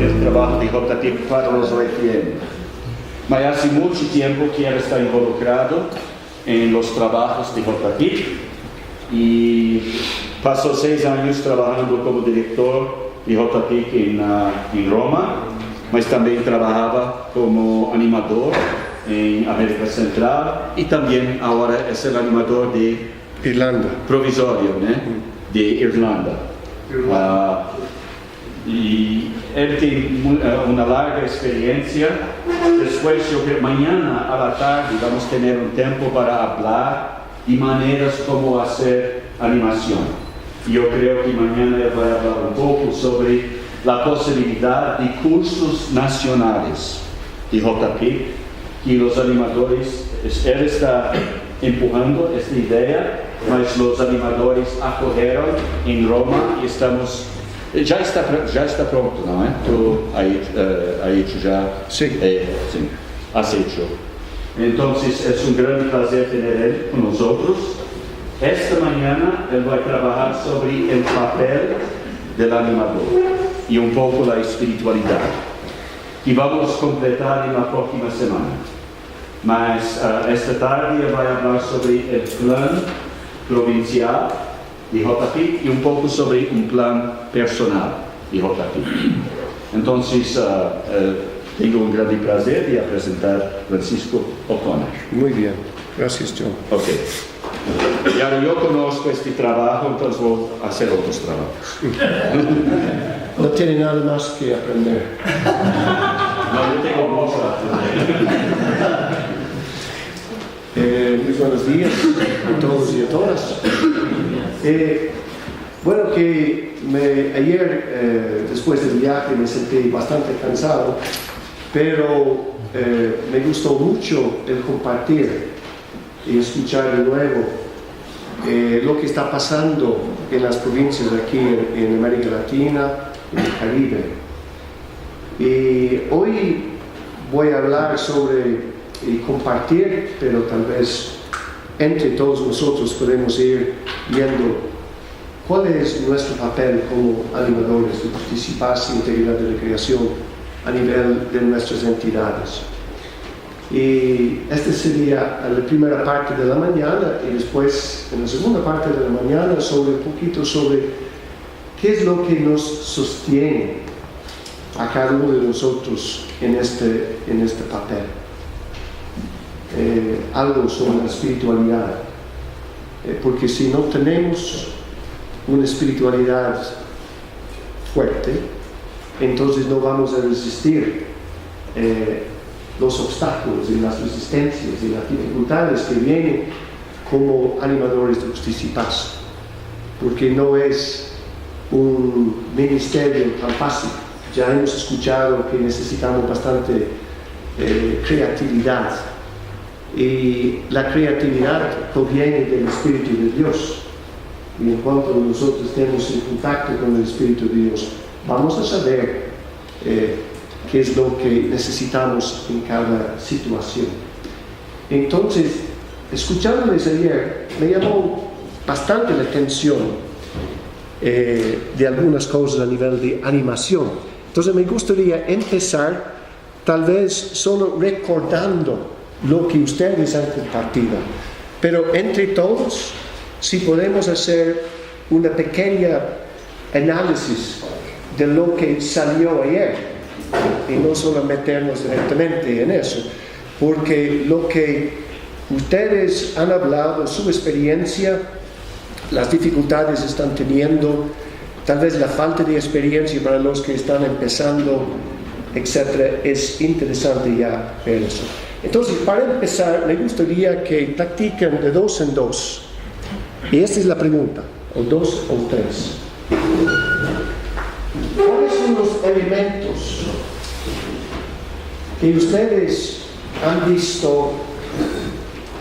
el trabajo de JP para los OFM. Pero hace mucho tiempo que él está involucrado en los trabajos de JP y pasó 6 años trabajando como director de JP en Roma, mas también trabajaba como animador en América Central y también ahora es el animador de Irlanda. Provisorio, ¿no? De Irlanda. Y él tiene una larga experiencia. Después yo creo mañana a la tarde vamos a tener un tiempo para hablar de maneras como hacer animación. Yo creo que mañana él va a hablar un poco sobre la posibilidad de cursos nacionales de JP y los animadores, él está empujando esta idea, mas los animadores acogieron en Roma y estamos, ya está pronto, ¿no? Tú has hecho ya, sí. Sí, has hecho. Entonces es un gran placer tener él con nosotros. Esta mañana él va a trabajar sobre el papel del animador y un poco la espiritualidad. Y vamos a completar en la próxima semana. Mas esta tarde va a hablar sobre el plan provincial de JP y un poco sobre un plan personal de JP. Entonces, tengo un gran placer de presentar Francisco O'Connor. Muy bien, gracias John. Ok. Y ahora yo conozco este trabajo, entonces voy a hacer otros trabajos. No tiene nada más que aprender. No, yo tengo mucho a aprender. Muy buenos días a todos y a todas. Bueno, que ayer, después del viaje, me sentí bastante cansado, pero me gustó mucho el compartir y escuchar de nuevo lo que está pasando en las provincias aquí en América Latina, en el Caribe. Y hoy voy a hablar sobre y compartir, pero tal vez entre todos nosotros podemos ir viendo cuál es nuestro papel como animadores de justicia, paz e integridad de la creación a nivel de nuestras entidades. Y esta sería la primera parte de la mañana y después en la segunda parte de la mañana un poquito sobre qué es lo que nos sostiene a cada uno de nosotros en este papel. Algo sobre la espiritualidad, porque si no tenemos una espiritualidad fuerte, entonces no vamos a resistir los obstáculos y las resistencias y las dificultades que vienen como animadores de justicia y paz, porque no es un ministerio tan fácil. Ya hemos escuchado que necesitamos bastante creatividad. Y la creatividad proviene del Espíritu de Dios. Y en cuanto nosotros estemos en contacto con el Espíritu de Dios, vamos a saber qué es lo que necesitamos en cada situación. Entonces, escuchándoles ayer, me llamó bastante la atención de algunas cosas a nivel de animación. Entonces, me gustaría empezar tal vez solo recordando lo que ustedes han compartido, pero entre todos, si podemos hacer una pequeña análisis de lo que salió ayer y no solo meternos directamente en eso, porque lo que ustedes han hablado, su experiencia, las dificultades que están teniendo, tal vez la falta de experiencia para los que están empezando, etc., es interesante ya ver eso. Entonces, para empezar, me gustaría que practiquen de 2 en 2. Y esta es la pregunta, o 2 o 3. ¿Cuáles son los elementos que ustedes han visto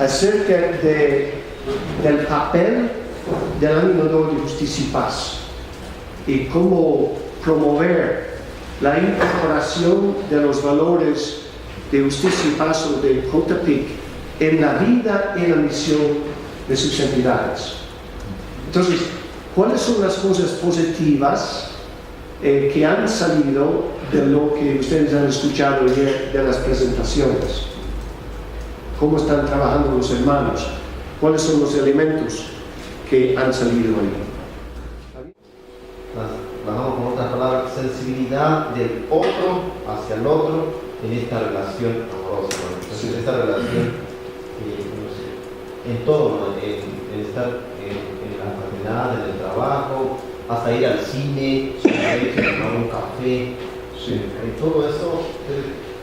acerca del papel del animador de justicia y paz? Y cómo promover la incorporación de los valores de justicia y paz o de JPIC en la vida y en la misión de sus entidades. Entonces, ¿cuáles son las cosas positivas que han salido de lo que ustedes han escuchado ayer de las presentaciones. ¿Cómo están trabajando los hermanos? ¿Cuáles son los elementos que han salido ahí? Trabajamos con otras palabras, sensibilidad del otro hacia el otro en esta relación amorosa. Entonces, sí. Esta relación en todo, ¿no? en estar en la fraternidad, en el trabajo, hasta ir al cine, tomar un café, sí. En todo eso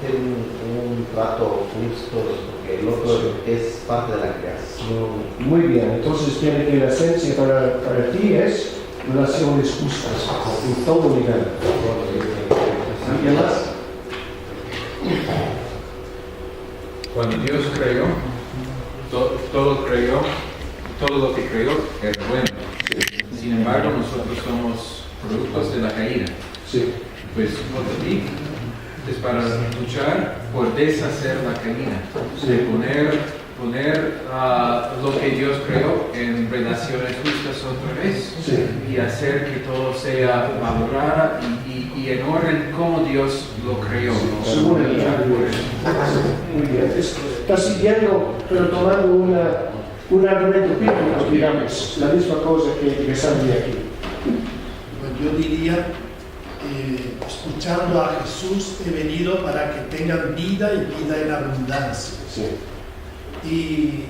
es un trato justo, porque el otro sí. Es parte de la creación. Muy bien, entonces tiene que la esencia para ti es relaciones justas en todo nivel. ¿Alguien más? Cuando Dios creó, todo lo que creó era bueno. Sin embargo, nosotros somos productos de la caída. Sí. Pues lo que es para luchar por deshacer la caída, sí. De poner lo que Dios creó en relaciones justas otra vez, sí. Y hacer que todo sea valorado y en orden como Dios lo creó. Sí. Muy bien. Está siguiendo, pero tomando un argumento bíblico, digamos, la misma cosa que sale aquí. Pues yo diría, escuchando a Jesús, he venido para que tengan vida y vida en abundancia. Sí. Y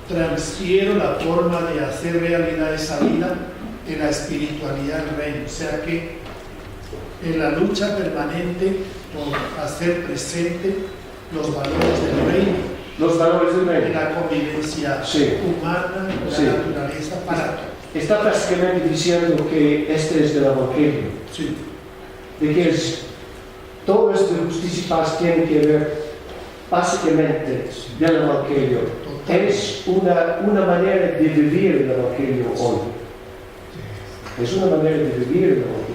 transfiero la forma de hacer realidad esa vida en la espiritualidad del reino. O sea que en la lucha permanente por hacer presente los valores del reino. Los valores del reino. En la convivencia sí. Humana, en la sí. Naturaleza, para todo. Está básicamente diciendo que este es del Evangelio. Sí. De que todo esto de justicia y paz tiene que ver básicamente del Evangelio. Es una manera de vivir el Evangelio hoy. Es una manera de vivir el Evangelio.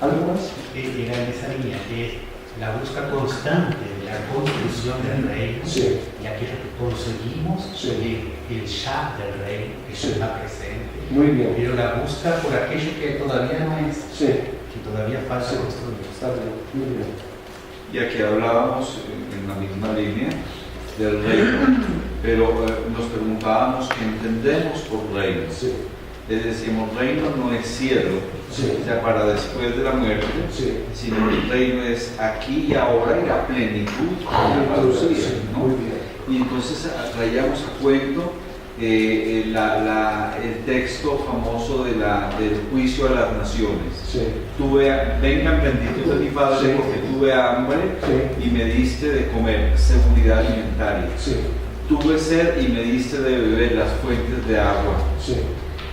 ¿Algo más? Era en esa línea, que es la búsqueda constante de la construcción del reino, sí. Y aquello que conseguimos, sí. El ya del reino, que sí. Está presente. Muy bien. Pero la búsqueda por aquello que todavía no es, sí. Que todavía falta construir. Está bien, muy bien. Y aquí hablábamos en la misma línea del reino, pero nos preguntábamos qué entendemos por reino. Sí. Le decíamos, reino no es cielo, sí. O sea, para después de la muerte, sí. Sino el reino es aquí y ahora y la plenitud de ¿no? Muy bien. Y entonces traíamos a cuento el texto famoso del juicio a las naciones. Sí. Vengan benditos de mi Padre, sí. Porque tuve hambre, sí. Y me diste de comer, seguridad alimentaria. Sí. Tuve sed y me diste de beber las fuentes de agua. Sí.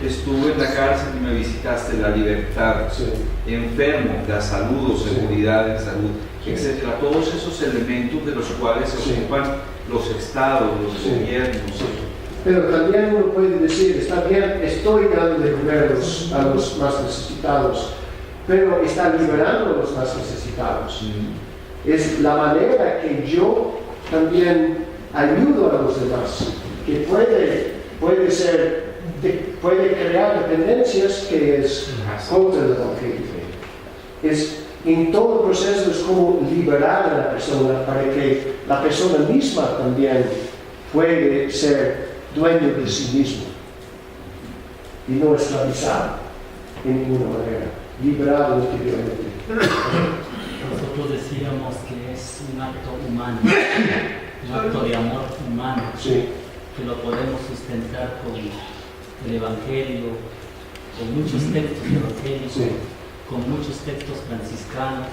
Estuve en la cárcel y me visitaste, la libertad. Sí. Enfermo, la salud o seguridad en salud, sí. Etcétera. Todos esos elementos de los cuales se ocupan los estados, los gobiernos. Sí. Pero también uno puede decir, está bien, estoy dando de comer a los más necesitados, pero está liberando a los más necesitados. Es la manera que yo también ayudo a los demás, que puede crear dependencias que es contra el Evangelio. En todo el proceso es como liberar a la persona para que la persona misma también puede ser dueño de sí mismo y no esclavizado en ninguna manera, liberado interiormente. Nosotros decíamos que es un acto humano, un acto de amor humano, sí. Que lo podemos sustentar con el Evangelio, con muchos textos evangélicos, sí. Con muchos textos franciscanos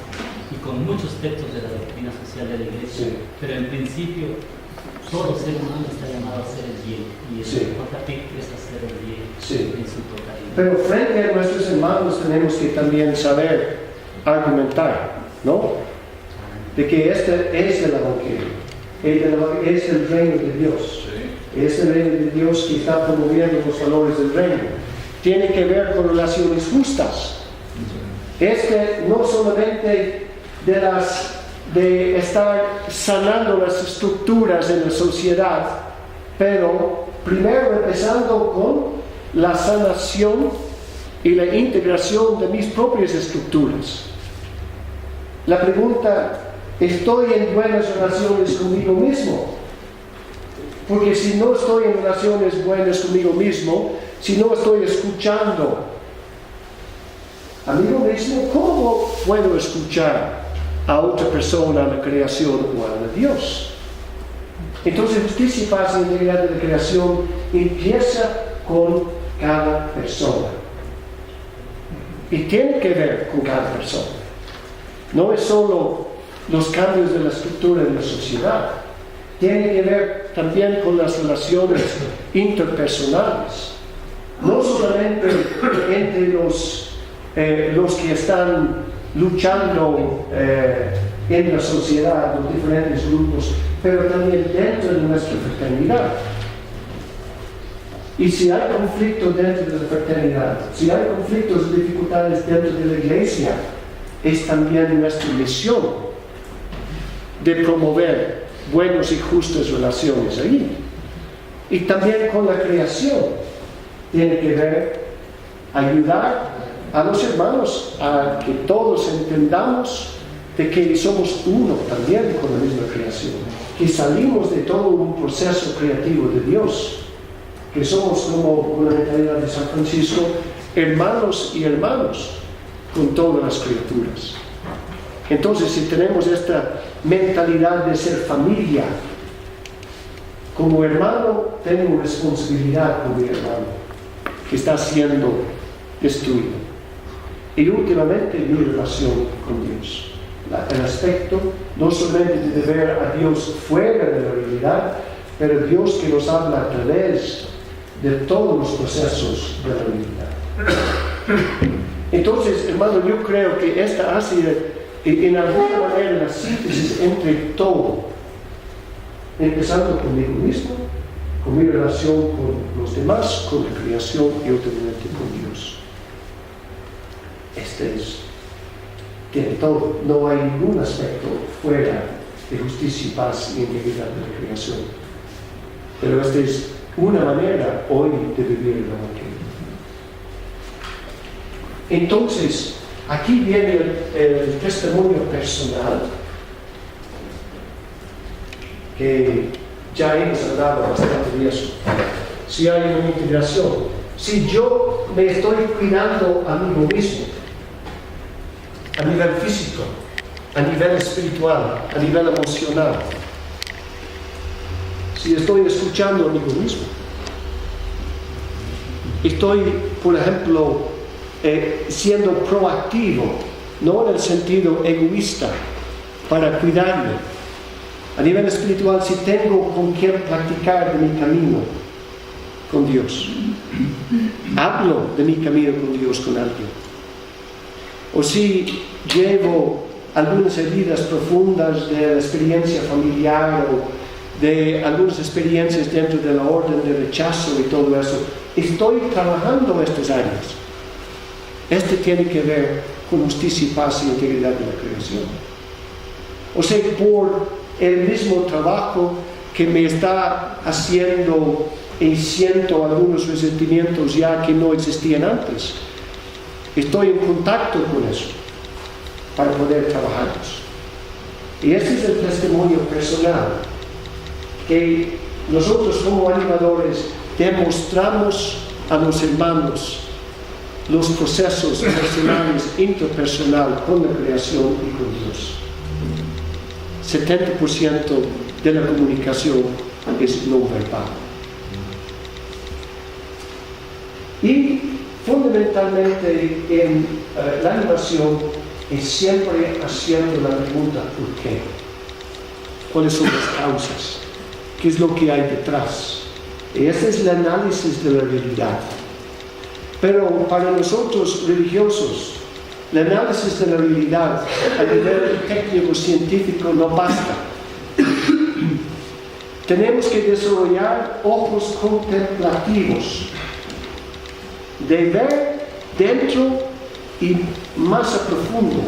y con muchos textos de la doctrina social de la Iglesia, sí. Pero en principio todo ser humano está llamado a hacer el bien y el JP es hacer el bien, sí. En su totalidad. Pero frente a nuestros hermanos tenemos que también saber argumentar, ¿no? De que este es el Evangelio, es el reino de Dios, sí. Es el reino de Dios que está promoviendo los valores del reino. Tiene que ver con relaciones justas. Sí. Es que no solamente de estar sanando las estructuras en la sociedad, pero primero empezando con la sanación y la integración de mis propias estructuras. La pregunta: ¿estoy en buenas relaciones conmigo mismo? Porque si no estoy en relaciones buenas conmigo mismo, si no estoy escuchando a mí mismo, ¿cómo puedo escuchar a otra persona, a la creación o a Dios? Entonces, justicia, paz y integridad de la creación empieza con cada persona. Y tiene que ver con cada persona. No es solo los cambios de la estructura de la sociedad. Tiene que ver también con las relaciones interpersonales. No solamente entre los que están luchando en la sociedad, los diferentes grupos, pero también dentro de nuestra fraternidad. Y si hay conflictos dentro de la fraternidad, si hay conflictos y dificultades dentro de la iglesia, es también nuestra misión de promover buenas y justas relaciones ahí. Y también con la creación tiene que ver ayudar a los hermanos a que todos entendamos de que somos uno también con la misma creación, que salimos de todo un proceso creativo de Dios, que somos, como con la mentalidad de San Francisco, hermanos y hermanos con todas las criaturas. Entonces, si tenemos esta mentalidad de ser familia, como hermano tengo responsabilidad con mi hermano que está siendo destruido. Y últimamente mi relación con Dios, el aspecto no solamente de ver a Dios fuera de la realidad, pero Dios que nos habla a través de todos los procesos de la realidad. Entonces, hermano, yo creo que esta hace en alguna manera la síntesis entre todo, empezando conmigo mismo, con mi relación con los demás, con la creación y últimamente con Dios. Este tiene todo, no hay ningún aspecto fuera de justicia y paz y integridad de la creación. Pero esta es una manera hoy de vivir el Evangelio. Entonces, aquí viene el testimonio personal, que ya hemos hablado bastante de eso. Si hay una integración, si yo me estoy cuidando a mí mismo, a nivel físico, a nivel espiritual, a nivel emocional, si estoy escuchando a mí mismo, estoy, por ejemplo, siendo proactivo, no en el sentido egoísta, para cuidarme. A nivel espiritual, si tengo con quien practicar de mi camino con Dios, hablo de mi camino con Dios con alguien. O si llevo algunas heridas profundas de la experiencia familiar o de algunas experiencias dentro de la orden de rechazo y todo eso, estoy trabajando estas áreas. Este tiene que ver con justicia y paz y integridad de la creación. O sea, por el mismo trabajo que me está haciendo y siento algunos resentimientos ya que no existían antes, estoy en contacto con eso para poder trabajarlos. Y este es el testimonio personal que nosotros como animadores demostramos a los hermanos los procesos personales, interpersonal con la creación y con Dios. 70% de la comunicación es no verbal. Y fundamentalmente en la animación es siempre haciendo la pregunta ¿por qué? ¿Cuáles son las causas? ¿Qué es lo que hay detrás? Y ese es el análisis de la realidad. Pero para nosotros religiosos, el análisis de la realidad a nivel técnico-científico no basta. Tenemos que desarrollar ojos contemplativos, de ver dentro y más a profundo,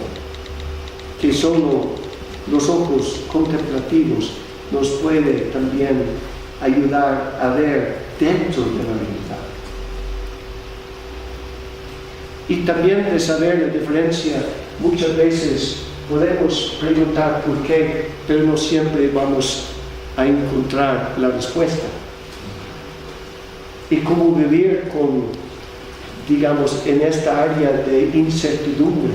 que solo los ojos contemplativos nos puede también ayudar a ver dentro de la realidad. y también de saber la diferencia. Muchas veces podemos preguntar por qué, pero no siempre vamos a encontrar la respuesta. Y cómo vivir con, digamos, en esta área de incertidumbre,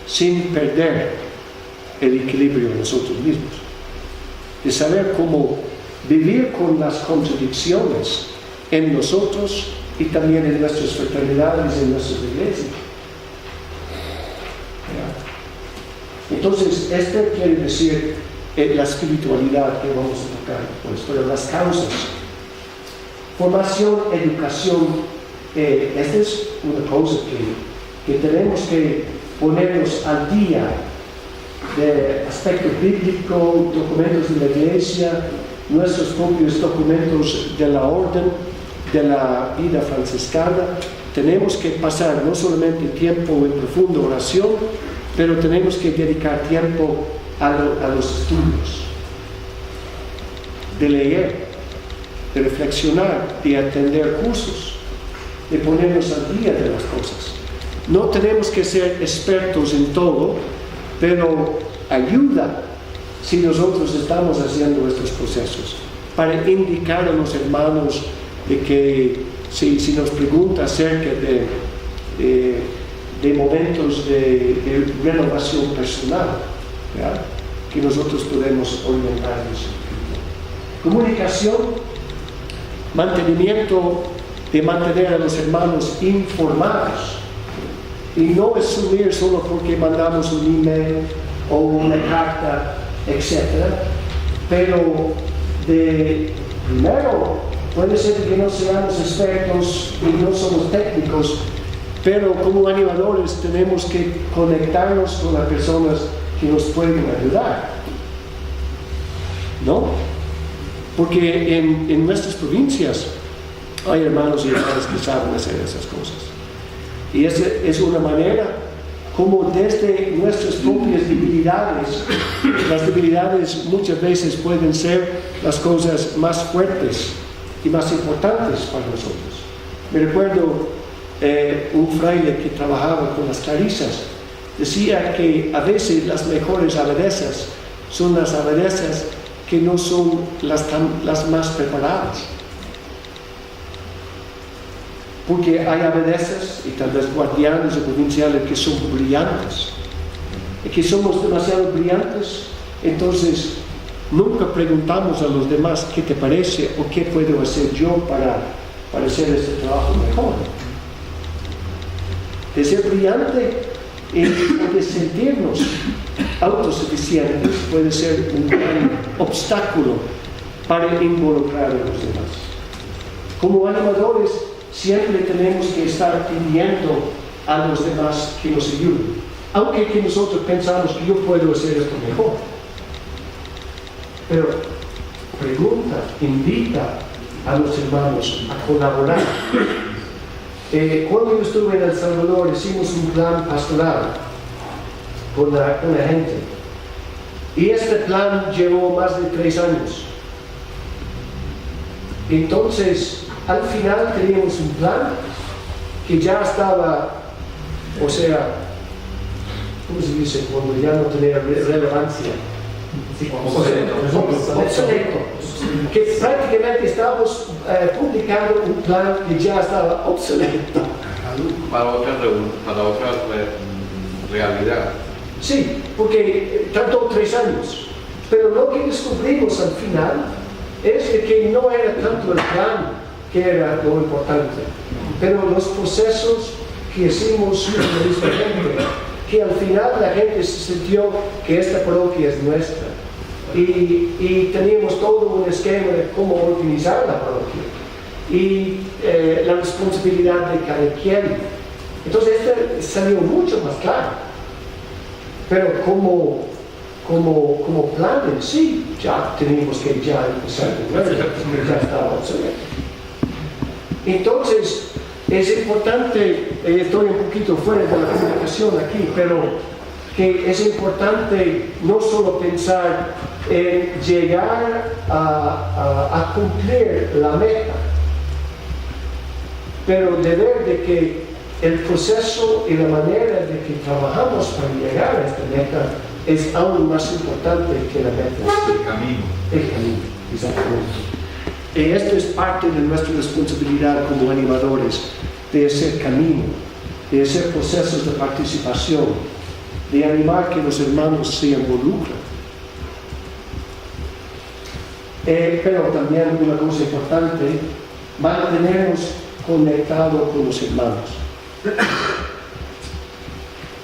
sin perder el equilibrio en nosotros mismos. De saber cómo vivir con las contradicciones en nosotros y también en nuestras fraternidades, en nuestras iglesias. Entonces, esto quiere decir la espiritualidad que vamos a tocar después, pero las causas. Formación, educación, esta es una cosa que tenemos que ponernos al día de aspecto bíblico, documentos de la iglesia, nuestros propios documentos de la orden, de la vida franciscana. Tenemos que pasar no solamente tiempo en profunda oración, pero tenemos que dedicar tiempo a los estudios, de leer, de reflexionar, de atender cursos, de ponernos al día de las cosas. No tenemos que ser expertos en todo, pero ayuda si nosotros estamos haciendo estos procesos, para indicar a los hermanos de que si nos pregunta acerca de momentos de renovación personal, ¿verdad?, que nosotros podemos orientarnos. Comunicación, mantenimiento, de mantener a los hermanos informados y no asumir solo porque mandamos un email o una carta, etc. Pero primero, puede ser que no seamos expertos y no somos técnicos, pero como animadores tenemos que conectarnos con las personas que nos pueden ayudar, ¿no? Porque en nuestras provincias hay hermanos y hermanas que saben hacer esas cosas. Y esa es una manera como desde nuestras propias debilidades, las debilidades muchas veces pueden ser las cosas más fuertes y más importantes para nosotros. Me recuerdo un fraile que trabajaba con las clarisas, decía que a veces las mejores abadesas son las abadesas que no son las más preparadas. Porque hay abadesas y tal vez guardianes o provinciales que son brillantes. Y que somos demasiado brillantes, entonces nunca preguntamos a los demás qué te parece o qué puedo hacer yo para hacer este trabajo mejor. De ser brillante y de sentirnos autosuficientes puede ser un gran obstáculo para involucrar a los demás. Como animadores, siempre tenemos que estar pidiendo a los demás que nos ayuden, aunque que nosotros pensamos que yo puedo hacer esto mejor. Pero pregunta, invita a los hermanos a colaborar. Cuando yo estuve en El Salvador, hicimos un plan pastoral con la gente. Y este plan llevó más de 3 años. Entonces, al final teníamos un plan que ya estaba, o sea, ¿cómo se dice? Cuando ya no tenía relevancia. Obsoleto. Que prácticamente estábamos publicando un plan que ya estaba obsoleto. Para otra realidad. Sí, porque tardó 3 años. Pero lo que descubrimos al final es que no era tanto el plan que era lo importante, pero los procesos que hicimos con esta gente, que al final la gente se sintió que esta parroquia es nuestra. Y teníamos todo un esquema de cómo organizar la parroquia y la responsabilidad de cada quien. Entonces este salió mucho más claro, pero como plan en sí ya teníamos que empezar de nuevo, ya estaba obsoleto. Entonces es importante, estoy un poquito fuera de la comunicación aquí, pero que es importante no solo pensar en llegar a cumplir la meta, pero de ver de que el proceso y la manera de que trabajamos para llegar a esta meta es aún más importante que la meta. El camino. El camino, exactamente. Y esto es parte de nuestra responsabilidad como animadores, de hacer camino, de hacer procesos de participación, de animar que los hermanos se involucren. Pero también una cosa importante, mantenernos conectados con los hermanos.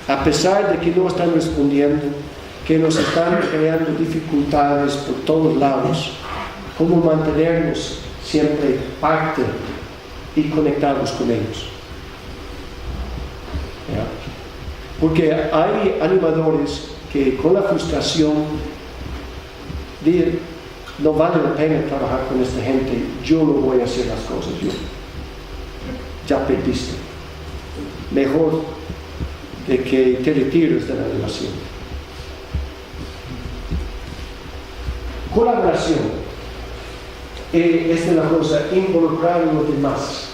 A pesar de que no están respondiendo, que nos están creando dificultades por todos lados, cómo mantenernos siempre parte y conectados con ellos. ¿Ya? Porque hay animadores que con la frustración de no vale la pena trabajar con esta gente, yo no voy a hacer las cosas, yo ya perdiste. Mejor de que te retires de la relación. Colaboración. Esta es la cosa, involucrar a los demás,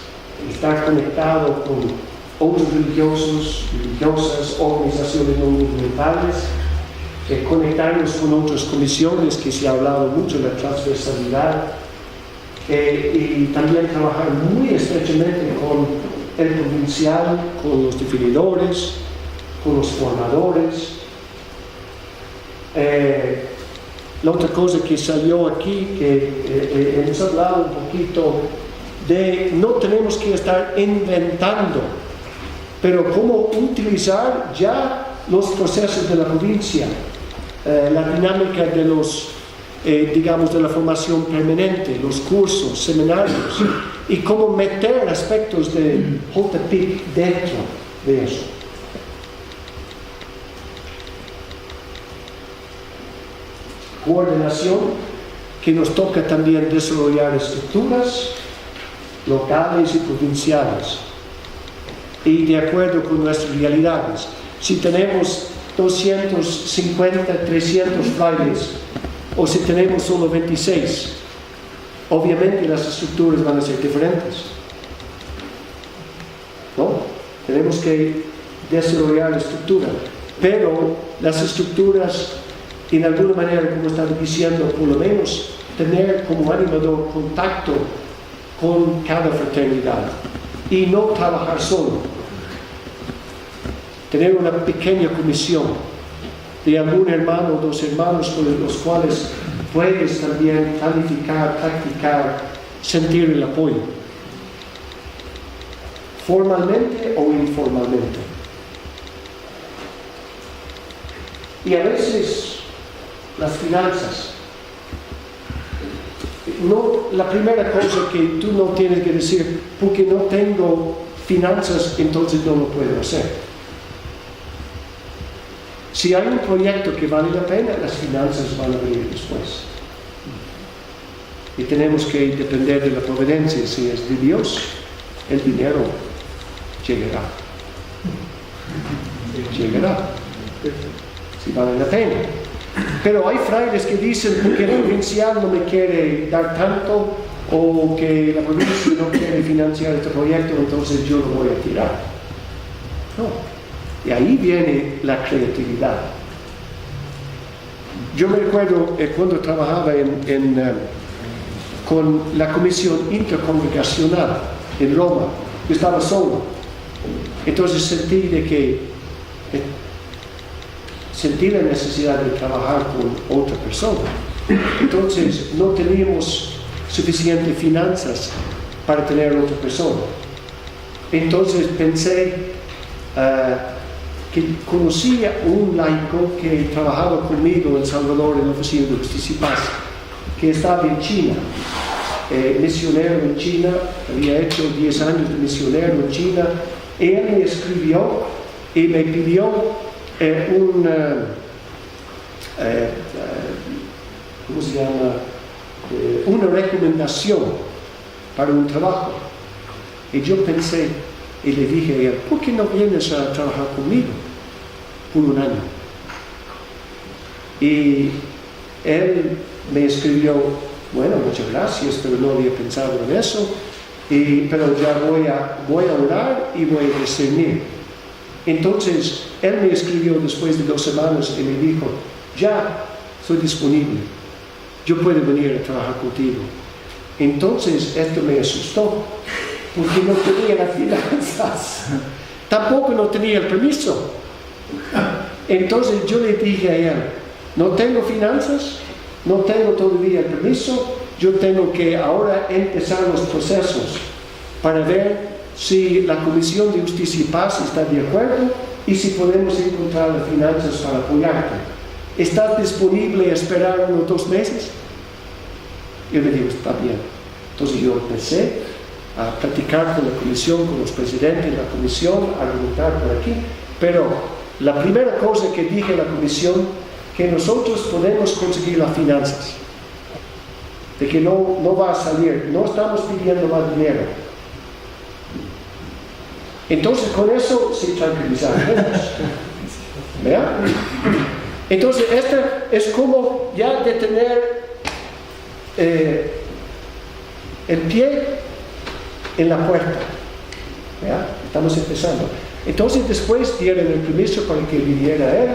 estar conectado con otros religiosos, religiosas, organizaciones no gubernamentales, conectarnos con otras comisiones que se ha hablado mucho de la transversalidad, y también trabajar muy estrechamente con el provincial, con los definidores, con los formadores. La otra cosa que salió aquí, que hemos hablado un poquito de no tenemos que estar inventando, pero cómo utilizar ya los procesos de la provincia, la dinámica de los, digamos, de la formación permanente, los cursos, seminarios, y cómo meter aspectos de JPIC dentro de eso. Coordinación, que nos toca también desarrollar estructuras locales y provinciales, y de acuerdo con nuestras realidades. Si tenemos 250, 300 frailes, o si tenemos solo 26, obviamente las estructuras van a ser diferentes, ¿no? Tenemos que desarrollar la estructura, pero las estructuras, en alguna manera, como estaba diciendo, por lo menos tener como animador contacto con cada fraternidad y no trabajar solo. Tener una pequeña comisión de algún hermano o dos hermanos con los cuales puedes también planificar, practicar, sentir el apoyo, formalmente o informalmente. Y a veces las finanzas. No, la primera cosa que tú no tienes que decir, porque no tengo finanzas, entonces no lo puedo hacer. Si hay un proyecto que vale la pena, las finanzas van a venir después. Y tenemos que depender de la providencia. Si es de Dios, el dinero llegará. Llegará. Si vale la pena. Pero hay frailes que dicen, porque el provincial no me quiere dar tanto, o que la provincia no quiere financiar este proyecto, entonces yo lo voy a tirar. No. Y ahí viene la creatividad. Yo me recuerdo cuando trabajaba con la comisión intercongregacional en Roma, yo estaba solo. Entonces sentí la necesidad de trabajar con otra persona. Entonces no teníamos suficientes finanzas para tener otra persona. Entonces pensé que conocía un laico que trabajaba conmigo en El Salvador en la oficina de Justicia y Paz, que estaba en China, misionero en China, había hecho 10 años de misionero en China. Él me escribió y me pidió ¿cómo se llama? Una recomendación para un trabajo. Y yo pensé y le dije a él, ¿por qué no vienes a trabajar conmigo por un año? Y él me escribió, bueno, muchas gracias, pero no había pensado en eso. pero ya voy a orar y voy a discernir. Entonces, él me escribió después de 2 semanas y me dijo, ya soy disponible, yo puedo venir a trabajar contigo. Entonces, esto me asustó, porque no tenía las finanzas, tampoco no tenía el permiso. Entonces yo le dije a él, no tengo finanzas, no tengo todavía el permiso, yo tengo que ahora empezar los procesos para ver si la Comisión de Justicia y Paz está de acuerdo y si podemos encontrar las finanzas para apoyarte. ¿Estás disponible a esperar unos 2 meses? Yo le digo, está bien. Entonces yo empecé a platicar con la comisión, con los presidentes de la comisión, a argumentar por aquí, pero la primera cosa que dije a la comisión, que nosotros podemos conseguir las finanzas, de que no va a salir, no estamos pidiendo más dinero. Entonces con eso se tranquilizaron. ¿Vean? Entonces este es como ya de tener el pie en la puerta. ¿Vean? Estamos empezando. Entonces después dieron el permiso para que viniera él.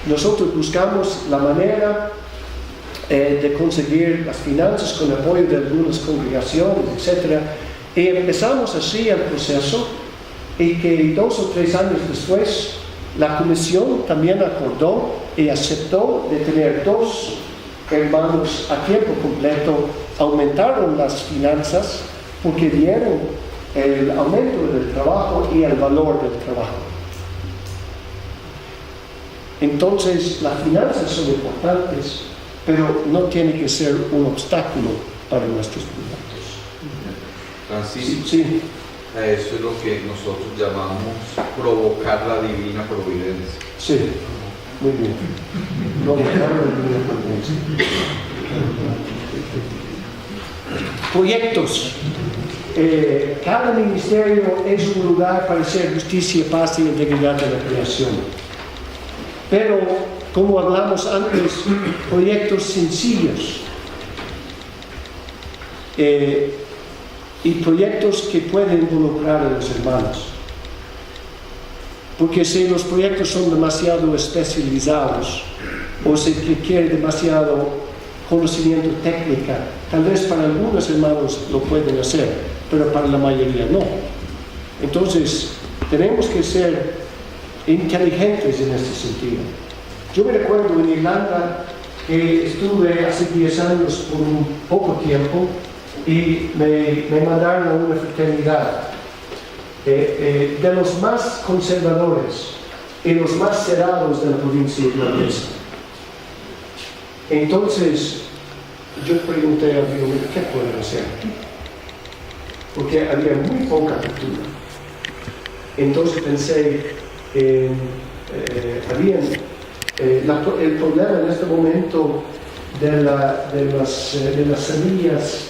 Nosotros buscamos la manera de conseguir las finanzas con apoyo de algunas congregaciones, etc. Y empezamos así el proceso, y que 2 o 3 años después la comisión también acordó y aceptó de tener 2 hermanos a tiempo completo. Aumentaron las finanzas porque dieron el aumento del trabajo y el valor del trabajo. Entonces las finanzas son importantes, pero no tiene que ser un obstáculo para nuestros proyectos. Francisco, Sí. a eso es lo que nosotros llamamos provocar la divina providencia. Sí, muy bien. Provocar la divina providencia. Proyectos. Cada ministerio es un lugar para hacer justicia, paz y integridad de la creación. Pero, como hablamos antes, proyectos sencillos y proyectos que pueden involucrar a los hermanos. Porque si los proyectos son demasiado especializados o se requiere demasiado conocimiento técnico, tal vez para algunos hermanos lo pueden hacer, pero para la mayoría no. Entonces, tenemos que ser inteligentes en este sentido. Yo me recuerdo en Irlanda que estuve hace 10 años por un poco tiempo y me mandaron a una fraternidad de los más conservadores y los más cerrados de la provincia irlandesa. Entonces yo pregunté a Dios, ¿qué pueden hacer aquí? Porque había muy poca cultura. Entonces pensé, el problema en este momento de las semillas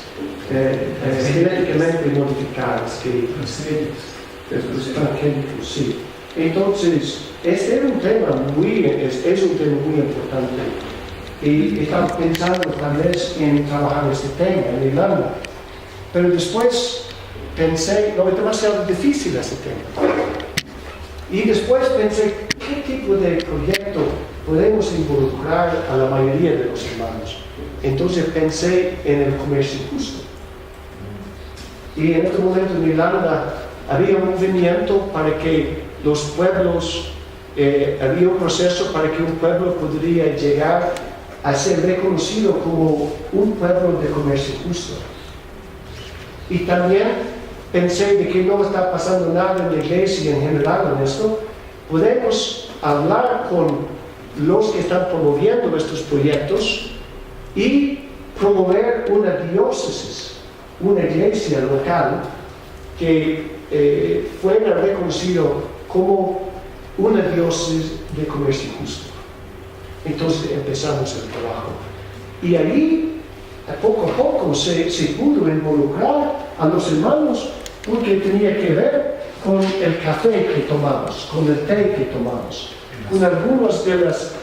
genéticamente modificadas, los transgénicos, sí. Entonces, es un tema muy importante. Y estaba pensando tal vez en trabajar este tema en Irlanda. Pero después pensé, no, es demasiado difícil ese tema. Y después pensé, ¿qué tipo de proyecto podemos involucrar a la mayoría de los hermanos? Entonces pensé en el comercio justo. Y en este momento en Irlanda había un movimiento para que los pueblos, había un proceso para que un pueblo podría llegar a ser reconocido como un pueblo de comercio justo. Y también pensé de que no está pasando nada en la iglesia en general en esto. Podemos hablar con los que están promoviendo estos proyectos y promover una diócesis, una iglesia local que fuera reconocido como una diócesis de comercio justo. Entonces empezamos el trabajo. Y ahí, poco a poco, se pudo involucrar a los hermanos porque tenía que ver con el café que tomamos, con el té que tomamos, con algunas de las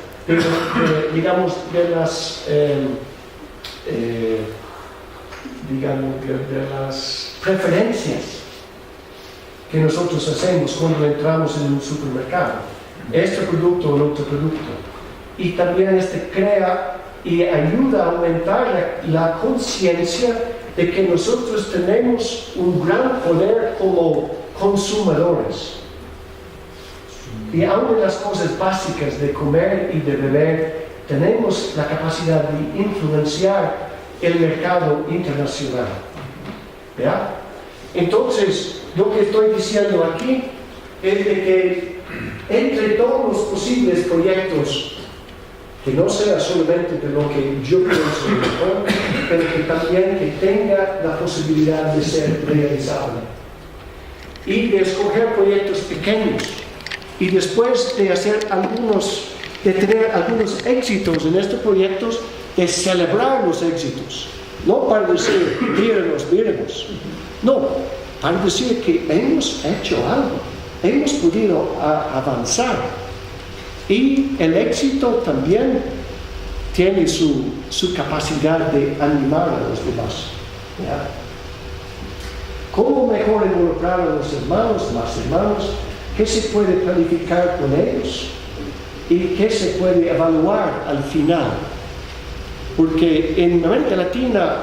digamos, de las preferencias que nosotros hacemos cuando entramos en un supermercado. Este producto o otro producto. Y también crea y ayuda a aumentar la conciencia de que nosotros tenemos un gran poder como consumidores. Y aún en las cosas básicas de comer y de beber, tenemos la capacidad de influenciar el mercado internacional. ¿Ya? Entonces, lo que estoy diciendo aquí es de que entre todos los posibles proyectos, que no sea solamente de lo que yo pienso mejor, pero que también que tenga la posibilidad de ser realizable. Y de escoger proyectos pequeños y después de tener algunos éxitos en estos proyectos, de celebrar los éxitos. No para decir, mírenos. No, para decir que hemos hecho algo, hemos podido avanzar. Y el éxito también tiene su capacidad de animar a los demás. ¿Ya? ¿Cómo mejor involucrar a los hermanos, más hermanos? ¿Qué se puede planificar con ellos? ¿Y qué se puede evaluar al final? Porque en América Latina,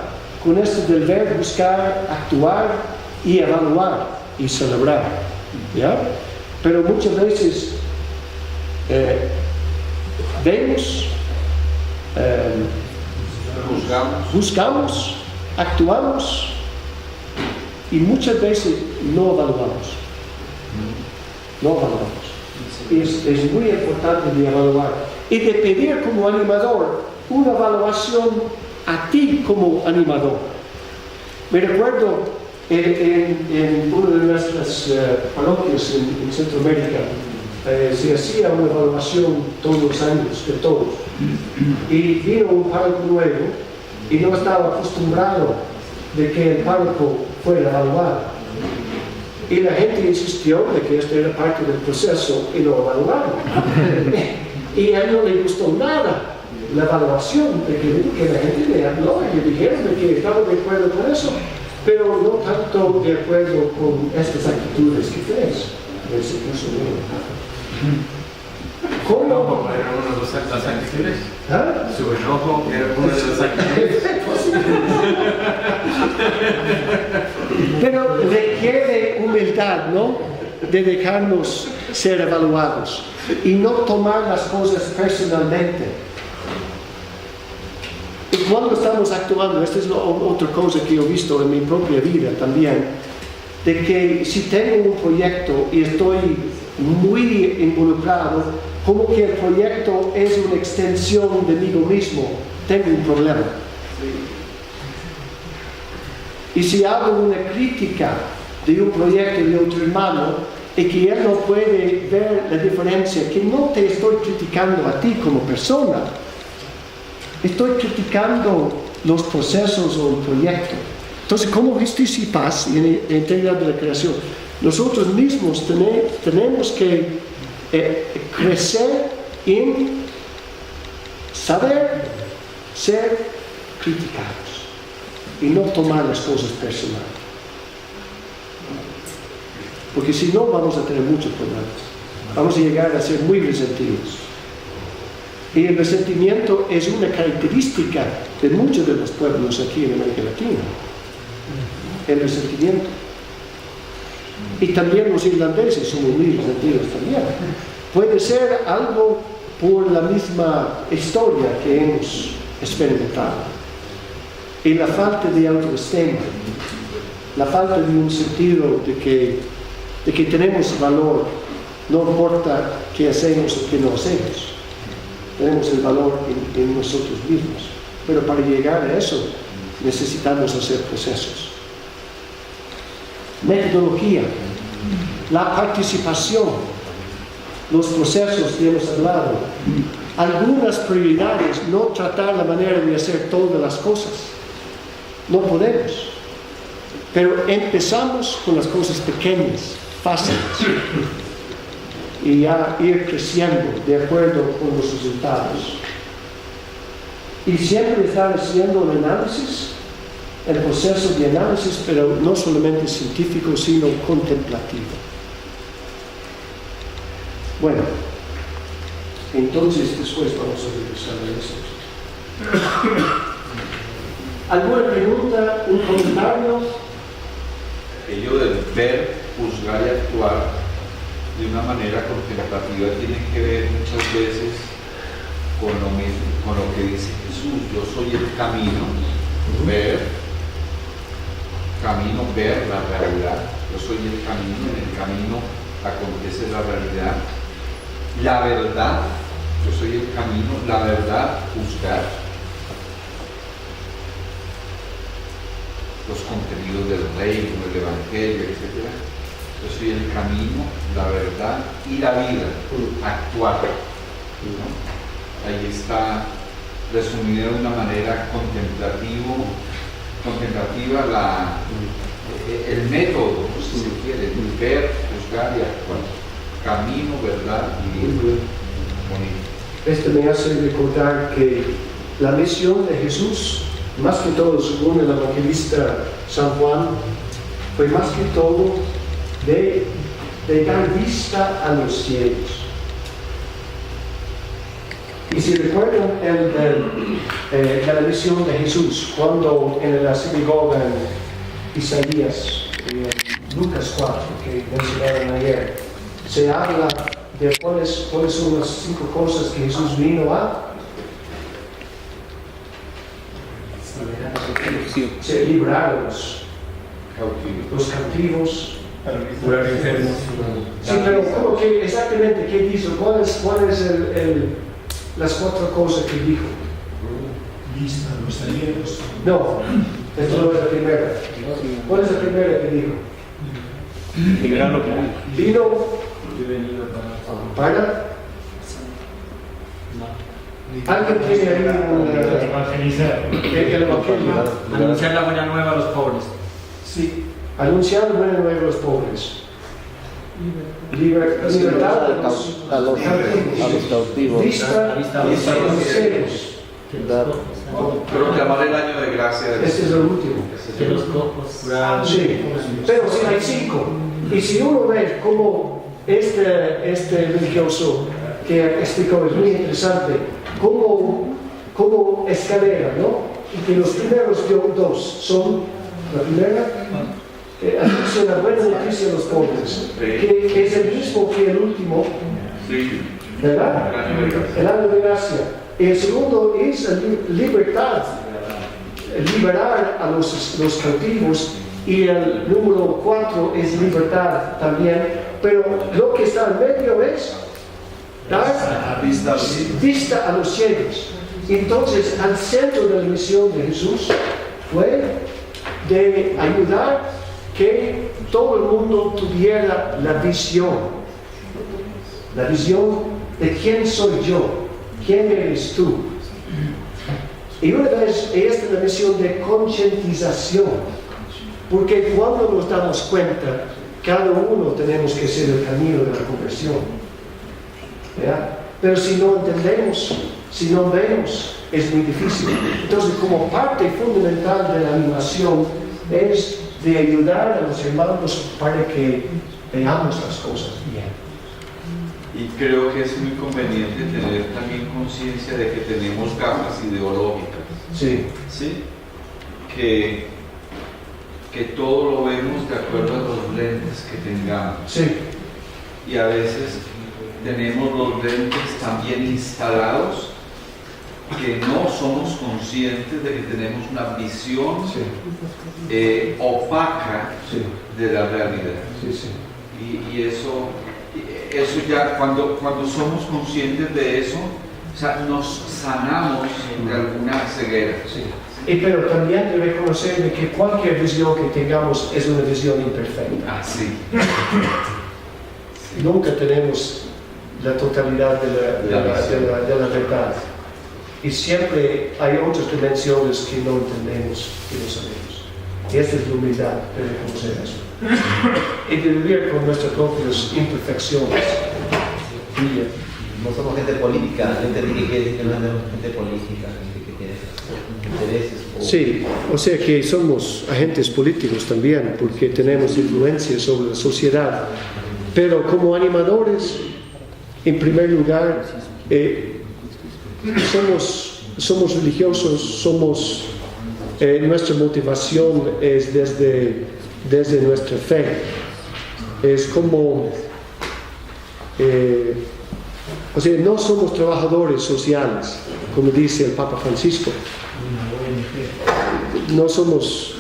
con esto del ver, buscar, actuar y evaluar y celebrar. ¿Ya? Pero muchas veces vemos, buscamos, actuamos y muchas veces no evaluamos. Es muy importante de evaluar y de pedir como animador una evaluación a ti como animador. Me recuerdo en una de nuestras parroquias en Centroamérica, se hacía una evaluación todos los años de todos, y vino un párroco nuevo y no estaba acostumbrado de que el párroco fuera evaluado, y la gente insistió de que esto era parte del proceso y lo evaluaron y a él no le gustó nada la evaluación, de que la gente le habló y le dijeron de que estaba de acuerdo con eso, pero no tanto de acuerdo con estas actitudes que tienes. Él se puso bien. ¿Cómo? ¿Era una de las actitudes? ¿Ah? ¿Su enojo era una de las actitudes? Pero requiere humildad, ¿no? De dejarnos ser evaluados y no tomar las cosas personalmente. Y cuando estamos actuando, esta es otra cosa que he visto en mi propia vida también, de que si tengo un proyecto y estoy muy involucrado, como que el proyecto es una extensión de mí mismo, tengo un problema. Y si hago una crítica de un proyecto de otro hermano y que él no puede ver la diferencia, que no te estoy criticando a ti como persona, estoy criticando los procesos o el proyecto. Entonces, como justicia y paz y en la integridad de la creación, nosotros mismos tenemos que crecer en saber ser criticados y no tomar las cosas personales. Porque si no, vamos a tener muchos problemas. Vamos a llegar a ser muy resentidos. Y el resentimiento es una característica de muchos de los pueblos aquí en América Latina. El resentimiento. Y también los irlandeses somos muy resentidos también. Puede ser algo por la misma historia que hemos experimentado. Y la falta de autoestima, la falta de un sentido de que tenemos valor, no importa qué hacemos o qué no hacemos. Tenemos el valor en nosotros mismos. Pero para llegar a eso necesitamos hacer procesos. Metodología, la participación, los procesos que hemos hablado, algunas prioridades, no tratar la manera de hacer todas las cosas. No podemos. Pero empezamos con las cosas pequeñas, fáciles, y ya ir creciendo de acuerdo con los resultados. Y siempre estar haciendo un análisis el proceso de análisis, pero no solamente científico, sino contemplativo. Bueno, entonces después vamos a regresar a eso. ¿Alguna pregunta, un comentario? Ello del ver, juzgar y actuar de una manera contemplativa tiene que ver muchas veces con lo mismo, con lo que dice Jesús: yo soy el camino, ver la realidad, yo soy el camino, en el camino acontece la realidad, la verdad, yo soy el camino, la verdad, juzgar los contenidos del reino, el evangelio, etc. Yo soy el camino, la verdad y la vida, actuar. Ahí está resumida de una manera contemplativa el método, si se quiere, ver, juzgar y actuar. Camino, verdad y vida. Bonito. Esto me hace recordar que la misión de Jesús, más que todo, según el evangelista San Juan, fue más que todo de dar vista a los ciegos. Y si recuerdan de la misión de Jesús, cuando en la sinagoga en Isaías, Lucas 4, que mencionaron ayer, se habla de cuáles son las 5 cosas que Jesús vino a librar a los cautivos, Curar enfermos. Sí, pero ¿cómo que exactamente qué dijo? ¿Cuál es las 4 cosas que dijo? Vista a los ciegos. No, esto no es la primera. ¿Cuál es la primera que dijo? Vino para. ¿Alguien tiene ahí el evangelio? Anunciar la buena nueva a los pobres. Sí, anunciar la buena nueva a los pobres. Libertad a los cautivos. Vista a los ciegos. Proclamar el año de gracia de Este es el último. Que los cojos. Sí, pero si hay 5. Y si uno ve cómo este religioso que explicó es muy interesante, como escalera, ¿no? Y que los primeros 2 son, la primera, anuncia la buena noticia a los pobres, que es el mismo que el último, ¿verdad? El año de gracia. El segundo es libertad, liberar a los cautivos, y el número 4 es libertad también, pero lo que está en medio es dar vista a los ciegos. Entonces, al centro de la misión de Jesús fue de ayudar que todo el mundo tuviera la visión de quién soy yo, quién eres tú. Y una vez esta es la misión de concientización, porque cuando nos damos cuenta, cada uno tenemos que ser el camino de la conversión, ¿verdad? Pero si no entendemos, si no vemos, es muy difícil. Entonces, como parte fundamental de la animación es de ayudar a los hermanos para que veamos las cosas bien. Y creo que es muy conveniente tener también conciencia de que tenemos gafas ideológicas. Sí. ¿Sí? Que todo lo vemos de acuerdo a los lentes que tengamos. Sí. Y a veces tenemos los lentes también instalados que no somos conscientes de que tenemos una visión opaca de la realidad. Y eso ya, cuando somos conscientes de eso, o sea, nos sanamos de alguna ceguera. Pero también de reconocer de que cualquier visión que tengamos es una visión imperfecta. Nunca tenemos la totalidad de la verdad. Y siempre hay otras dimensiones que no entendemos, que no sabemos. Y esta es la humildad de reconocer eso. Y de vivir con nuestras propias imperfecciones. No somos gente política, yo entendí que quiere decir que no somos gente política, gente que tiene intereses Sí, o sea que somos agentes políticos también, porque tenemos influencia sobre la sociedad. Pero como animadores, en primer lugar, somos religiosos, nuestra motivación es desde nuestra fe. Es como, o sea, no somos trabajadores sociales, como dice el Papa Francisco. No somos,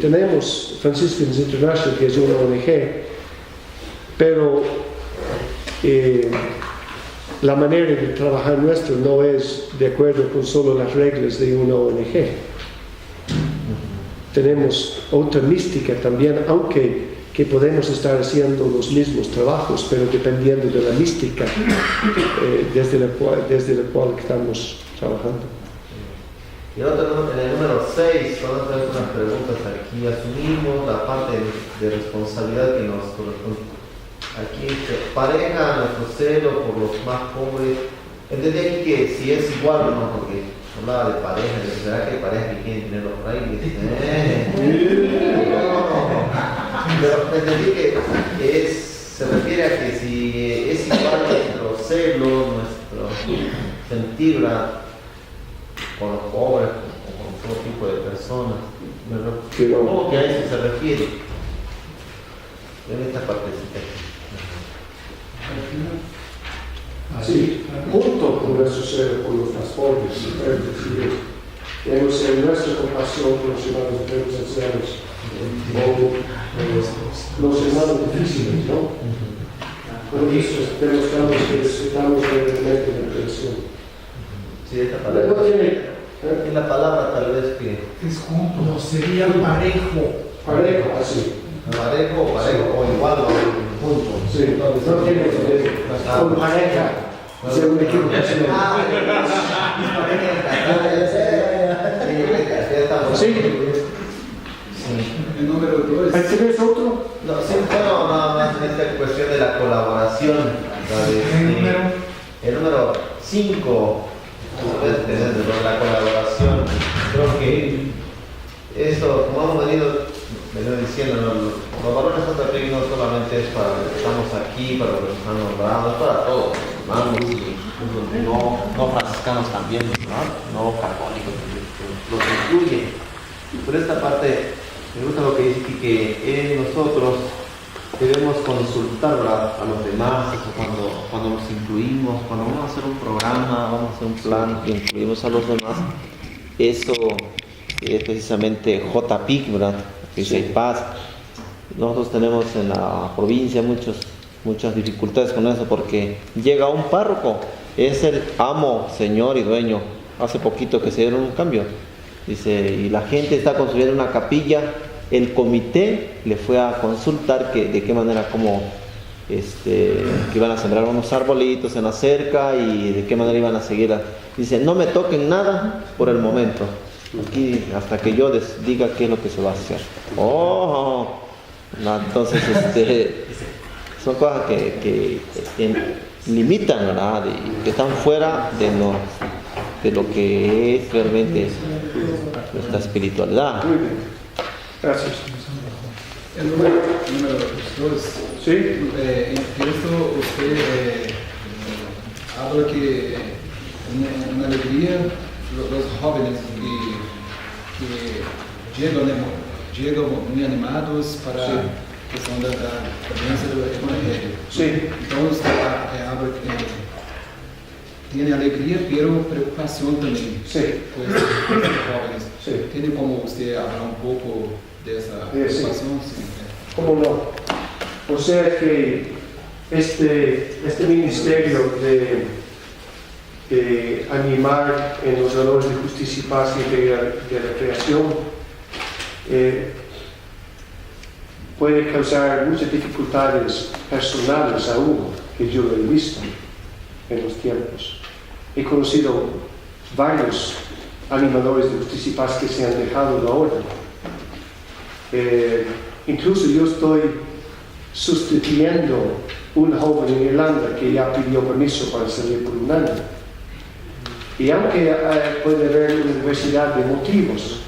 tenemos Franciscans International, que es una ONG, pero la manera de trabajar nuestra no es de acuerdo con solo las reglas de una ONG. Tenemos otra mística también, aunque que podemos estar haciendo los mismos trabajos, pero dependiendo de la mística desde la cual estamos trabajando. Y ahora en el número 6, vamos a hacer unas preguntas aquí. Asumimos la parte de responsabilidad que nos corresponde. Aquí dice, pareja, nuestro celo por los más pobres. Entendí aquí que si es igual o no, porque hablaba de pareja, ¿será que hay parejas que quieren tener los frailes? Pero entendí que se refiere a que si es igual nuestro celo, nuestro sentir con los pobres o con todo tipo de personas. ¿Cómo que a eso se refiere? En esta partecita. Así, junto con nuestro ser por los más pobres, debemos ser nuestra compasión por los hermanos enfermos ancianos o los hermanos difíciles, ¿no? Con eso demostramos que respetamos realmente la creación. Sí, esta palabra. No tiene, es la palabra tal vez que. Es junto, no sería parejo. Parejo, así. Parejo o igual o junto. Sí, no tiene con pareja. O sea, un equipo nacional. Sí. El número 2. ¿Tienes otro? No, sí, bueno, nada más en esta cuestión de la colaboración. El número 5. La colaboración. Creo que esto, como hemos venido diciendo, los valores JPI no solamente es para los que estamos aquí, para los que están nombrados, es para todos, hermanos, no franciscanos también, no católicos, los incluye. Por esta parte, me gusta lo que dice aquí, que nosotros debemos consultar a los demás, cuando nos incluimos, cuando vamos a hacer un programa, vamos a hacer un plan que incluimos a los demás. Eso es precisamente JPIC, ¿verdad? Que dice paz. Nosotros tenemos en la provincia muchas dificultades con eso, porque llega un párroco, es el amo, señor y dueño. Hace poquito que se dieron un cambio, dice, y la gente está construyendo una capilla. El comité le fue a consultar de qué manera, que iban a sembrar unos arbolitos en la cerca y de qué manera iban a seguir. Dice, no me toquen nada por el momento, aquí hasta que yo les diga qué es lo que se va a hacer. Entonces son cosas que limitan, ¿verdad? Y que están fuera de lo que es realmente nuestra espiritualidad. Muy bien. Gracias. El número 2. Sí. En esto usted habla que una alegría los jóvenes que llegan muy animados para la cuestión de la presencia del Evangelio. Sí. Entonces habla que tiene alegría, pero preocupación también. Sí. Pues los jóvenes. Sí. ¿Tiene como usted hablar un poco de esa preocupación? Sí. ¿Cómo no? O sea que este ministerio de animar en los valores de justicia y paz y de la creación puede causar muchas dificultades personales a uno, que yo lo he visto en los tiempos. He conocido varios animadores de justicia y paz que se han dejado la orden. Incluso yo estoy sustituyendo un joven en Irlanda que ya pidió permiso para salir por un año. Y aunque puede haber una diversidad de motivos,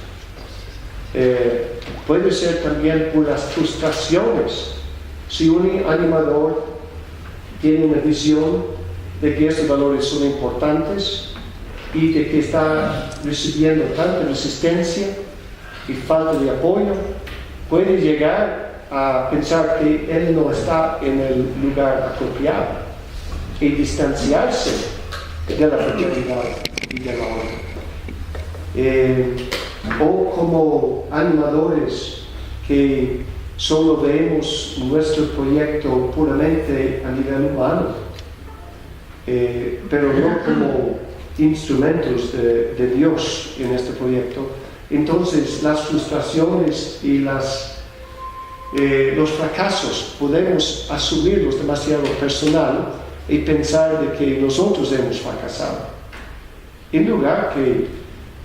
puede ser también por las frustraciones. Si un animador tiene una visión de que estos valores son importantes y de que está recibiendo tanta resistencia y falta de apoyo, puede llegar a pensar que él no está en el lugar apropiado y distanciarse de la fraternidad y de la orden. O como animadores que solo vemos nuestro proyecto puramente a nivel humano, pero no como instrumentos de Dios en este proyecto. Entonces las frustraciones y los fracasos podemos asumirlos demasiado personal y pensar de que nosotros hemos fracasado, en lugar que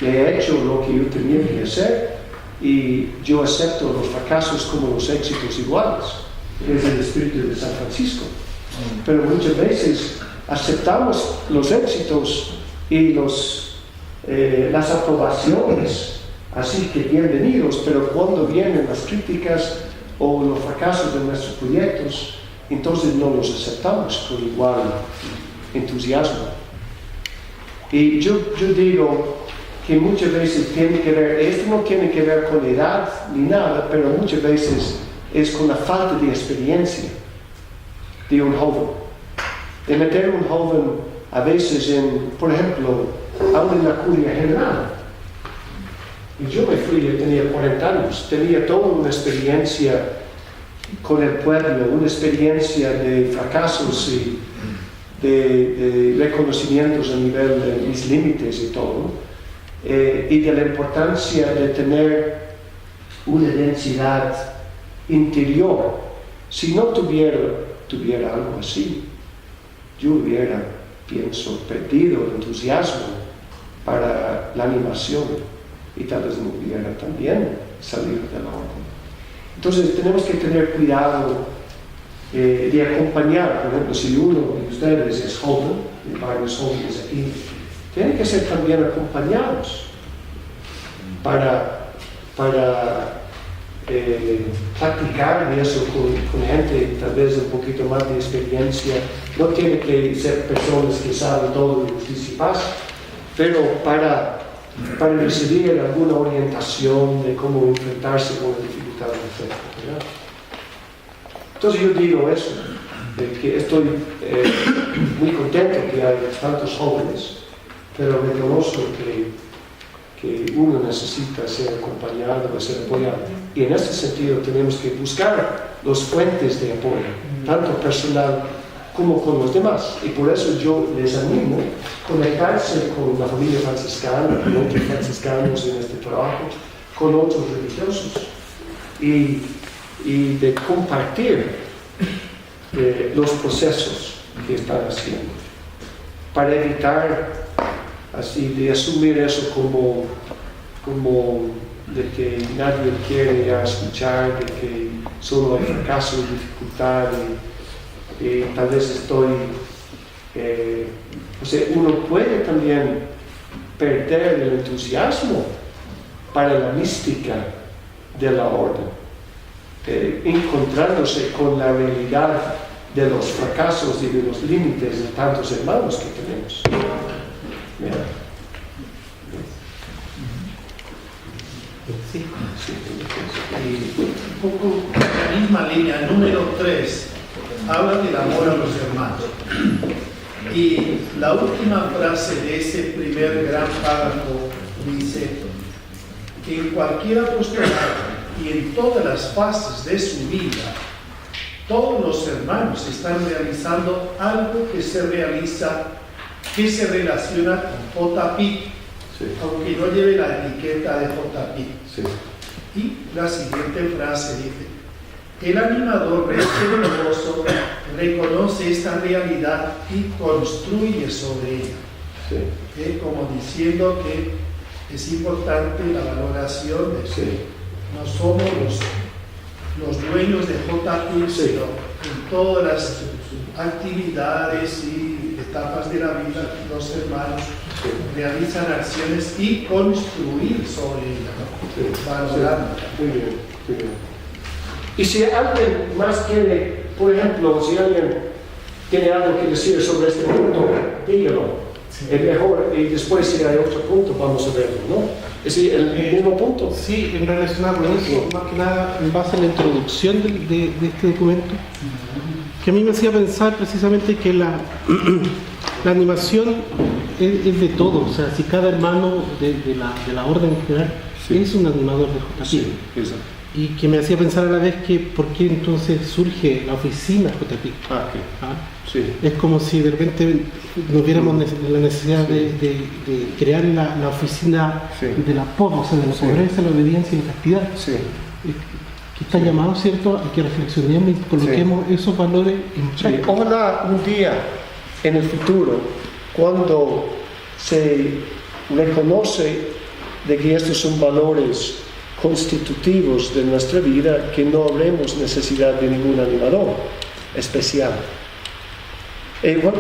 he hecho lo que yo tenía que hacer y yo acepto los fracasos como los éxitos iguales. Es el espíritu de San Francisco. Pero muchas veces aceptamos los éxitos y las aprobaciones, así que bienvenidos, pero cuando vienen las críticas o los fracasos de nuestros proyectos, entonces no los aceptamos con igual entusiasmo. Y yo digo que muchas veces tiene que ver, esto no tiene que ver con edad ni nada, pero muchas veces es con la falta de experiencia de un joven. De meter un joven a veces por ejemplo, aún en la curia general. Y yo me fui, yo tenía 40 años, tenía toda una experiencia con el pueblo, una experiencia de fracasos y de reconocimientos a nivel de mis límites y todo, y de la importancia de tener una densidad interior. Si no tuviera algo así, yo hubiera, pienso, perdido el entusiasmo para la animación y tal vez no hubiera también salido de la orden. Entonces tenemos que tener cuidado de acompañar. Por ejemplo, si uno de ustedes es joven, hay varios jóvenes aquí, tienen que ser también acompañados para practicar eso con gente tal vez un poquito más de experiencia. No tiene que ser personas que saben todo de justicia y paz, pero para recibir alguna orientación de cómo enfrentarse con la dificultad de fe, ¿verdad? Entonces yo digo eso, de que estoy muy contento que hay tantos jóvenes, pero reconozco que uno necesita ser acompañado, ser apoyado. Y en este sentido tenemos que buscar las fuentes de apoyo, tanto personal como con los demás. Y por eso yo les animo a conectarse con la familia franciscana, con otros franciscanos en este trabajo, con otros religiosos, y de compartir los procesos que están haciendo, para evitar así de asumir eso como de que nadie quiere ya escuchar, de que solo hay fracaso y dificultad, y tal vez uno puede también perder el entusiasmo para la mística de la orden, encontrándose con la realidad de los fracasos y de los límites de tantos hermanos que tenemos. Sí. La misma línea, número 3, habla del amor a los hermanos. Y la última frase de ese primer gran párrafo dice: en cualquier apostolado y en todas las fases de su vida, todos los hermanos están realizando algo que se relaciona con JPIT, sí, aunque no lleve la etiqueta de JPIT. Sí. Y la siguiente frase dice: el animador respetuoso reconoce esta realidad y construye sobre ella. Sí. Como diciendo que es importante la valoración de que no somos los dueños de JPIT, sí, sino en todas las actividades y etapas de la vida, los hermanos realizan acciones y construir sobre ella, ¿no? Valorando. Muy bien, muy bien. Y si alguien más quiere, por ejemplo, si alguien tiene algo que decir sobre este punto, dígalo. Es mejor, y después si hay otro punto vamos a verlo, ¿no? ¿Es el mismo punto? Sí, en relación con eso, más que nada en base a la introducción de este documento, que a mí me hacía pensar precisamente que la animación es de todo, o sea, si cada hermano de la orden general es un animador de JP. Sí, exacto. Y que me hacía pensar a la vez que por qué entonces surge la oficina JP. Sí. Es como si de repente nos viéramos la necesidad de crear la oficina de la pobreza, o sea, de la pobreza, la obediencia y la castidad. Sí. Que está llamado, ¿cierto?, a que reflexionemos y coloquemos esos valores en práctica. Ojalá un día en el futuro, cuando se reconoce de que estos son valores constitutivos de nuestra vida, que no habremos necesidad de ningún animador especial.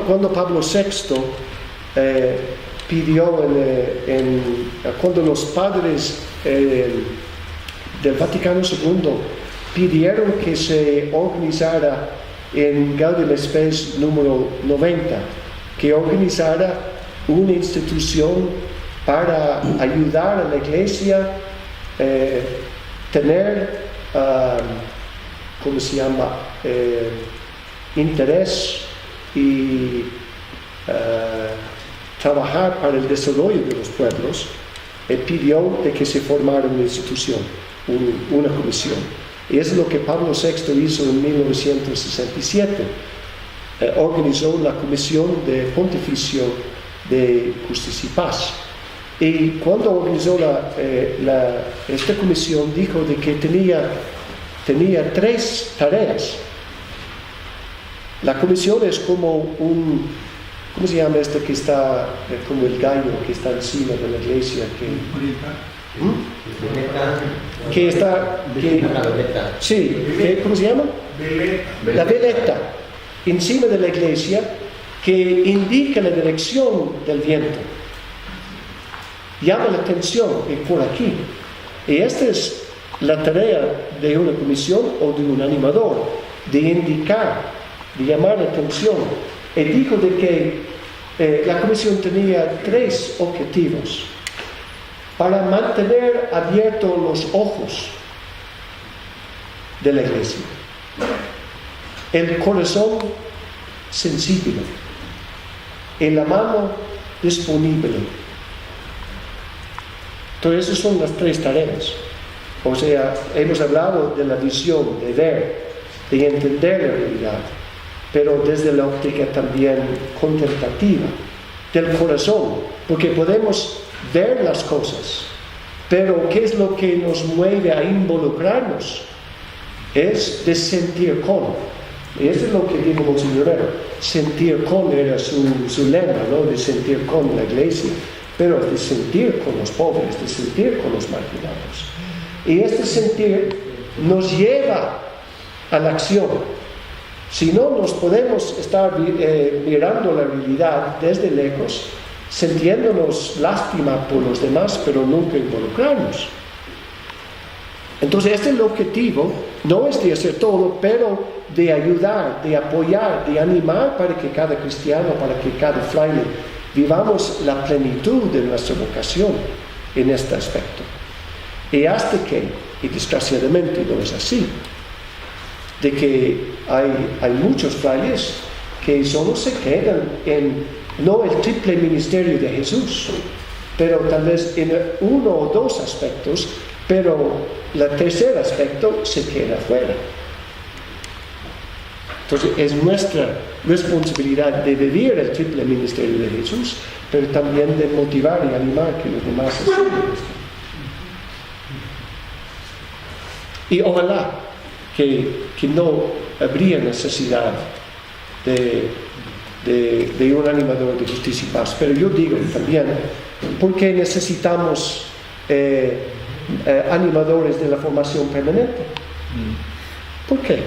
Cuando Pablo VI pidió, cuando los padres del Vaticano II pidieron que se organizara en Gaudium Spes número 90, que organizara una institución para ayudar a la Iglesia tener, ¿cómo se llama?, interés y trabajar para el desarrollo de los pueblos, pidió de que se formara una institución, una comisión. Y eso es lo que Pablo VI hizo en 1967. Organizó la Comisión de Pontificio de Justicia y Paz. Y cuando organizó esta comisión, dijo de que tenía 3 tareas. La comisión es como ¿cómo se llama esto que está, como el gallo que está encima de la iglesia? ¿Cómo se llama? Veleta. La veleta, encima de la iglesia, que indica la dirección del viento. Llama la atención por aquí. Y esta es la tarea de una comisión o de un animador, de indicar, de llamar la atención. Y dijo de que la comisión tenía 3 objetivos: para mantener abiertos los ojos de la iglesia, el corazón sensible y la mano disponible. Entonces esas son las 3 tareas. O sea, hemos hablado de la visión, de ver, de entender la realidad, pero desde la óptica también contemplativa, del corazón, porque podemos ver las cosas, pero ¿qué es lo que nos mueve a involucrarnos? Es de sentir con. Y eso es lo que dijo Monseñor Herrera. Sentir con era su lema, ¿no? De sentir con la iglesia, pero es de sentir con los pobres, de sentir con los marginados. Y este sentir nos lleva a la acción. Si no, nos podemos estar mirando la realidad desde lejos, sintiéndonos lástima por los demás, pero nunca involucrarnos. Entonces, este es el objetivo, no es de hacer todo, pero de ayudar, de apoyar, de animar para que cada cristiano, para que cada fraile vivamos la plenitud de nuestra vocación en este aspecto. Y hasta que, y desgraciadamente no es así, de que hay muchos frailes que solo se quedan en, no el triple ministerio de Jesús, pero tal vez en 1 o 2 aspectos, pero el tercer aspecto se queda fuera. Entonces es nuestra responsabilidad de vivir el triple ministerio de Jesús, pero también de motivar y animar que los demás se sigan esto. Y ojalá que no habría necesidad de un animador de justicia y paz. Pero yo digo también, ¿por qué necesitamos animadores de la formación permanente? ¿Por qué?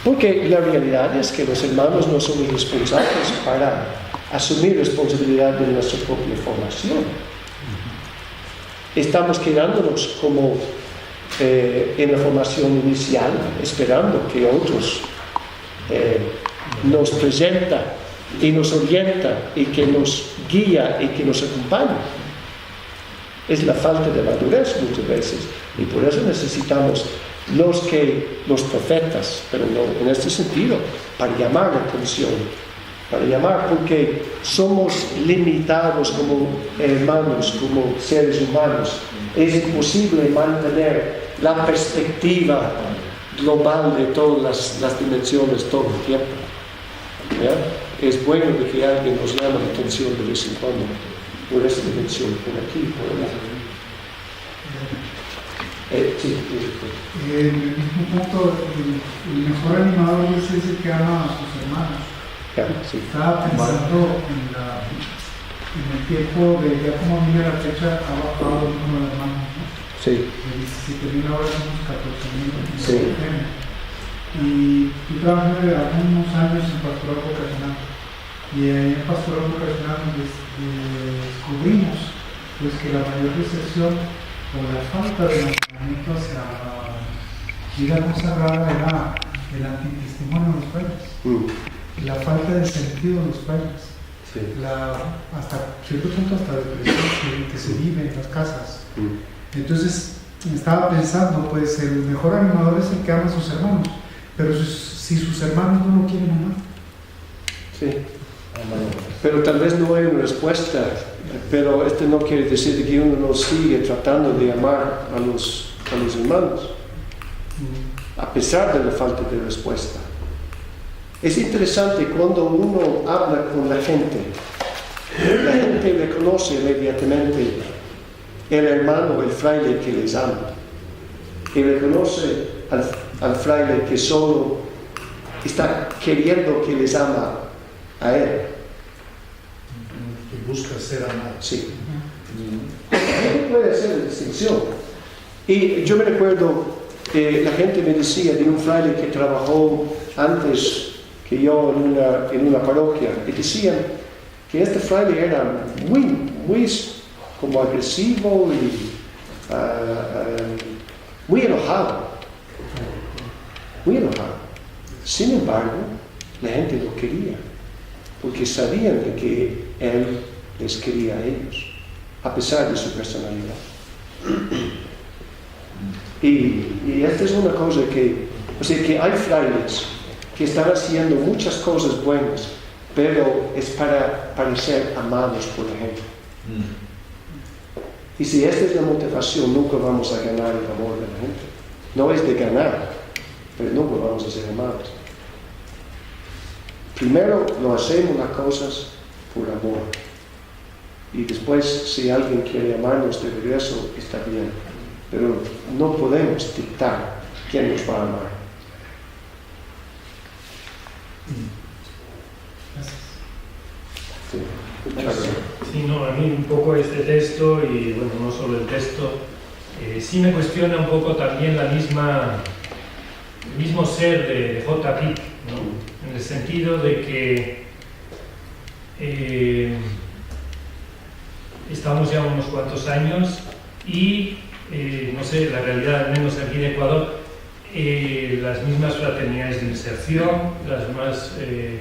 Porque la realidad es que los hermanos no somos responsables para asumir responsabilidad de nuestra propia formación. Estamos quedándonos como en la formación inicial, esperando que otros nos presentan y nos orientan y que nos guía y que nos acompaña. Es la falta de madurez muchas veces, y por eso necesitamos los profetas, pero no en este sentido, para llamar la atención, para llamar, porque somos limitados como hermanos, como seres humanos. Es imposible mantener la perspectiva global de todas las dimensiones todo el tiempo. ¿Ya? Es bueno de que alguien nos llame la atención de vez en cuando por esta dimensión, por aquí, por allá. Sí. En el mismo punto, el mejor animador es ese que ama a sus hermanos. Ya, sí. Estaba pensando en el tiempo de ya como mira la fecha ha bajado el número de hermanos, ¿no? Sí. De 17.000 ahora somos 14.000. Sí. Y yo trabajé algunos años en pastoral vocacional. Y en el pastoral vocacional descubrimos pues, que la mayor decepción o la falta de mantenimiento hacia la vida consagrada era el antitestimonio de los frailes, la falta de sentido de los frailes, sí. Hasta cierto punto hasta depresión que se vive en las casas. Entonces estaba pensando, pues el mejor animador es el que ama a sus hermanos, pero si sus hermanos no lo quieren amar. Sí. Pero tal vez no hay una respuesta, pero esto no quiere decir que uno no sigue tratando de amar a los hermanos, a pesar de la falta de respuesta. Es interesante cuando uno habla con la gente reconoce inmediatamente el hermano, el fraile que les ama, y reconoce al fraile que solo está queriendo que les ama a él. Que busca ser amado. Sí. No puede hacer la distinción. Y yo me recuerdo que la gente me decía de un fraile que trabajó antes que yo en una parroquia, y decían que este fraile era muy como agresivo y muy enojado. Sin embargo, la gente lo quería, porque sabían de que él les quería a ellos, a pesar de su personalidad. Y esta es una cosa que hay frailes que están haciendo muchas cosas buenas, pero es para parecer amados por la gente. Y si esta es la motivación, nunca vamos a ganar el amor de la gente. No es de ganar, pero nunca vamos a ser amados. Primero lo hacemos las cosas por amor. Y después, si alguien quiere amarnos de regreso, está bien. Pero no podemos dictar quién nos va a amar. Sí, no, a mí un poco este texto, y bueno, no solo el texto, sí me cuestiona un poco también el mismo ser de J. Pitt, ¿no? En el sentido de que estamos ya unos cuantos años y, no sé, la realidad, al menos aquí en Ecuador, las mismas fraternidades de inserción, las más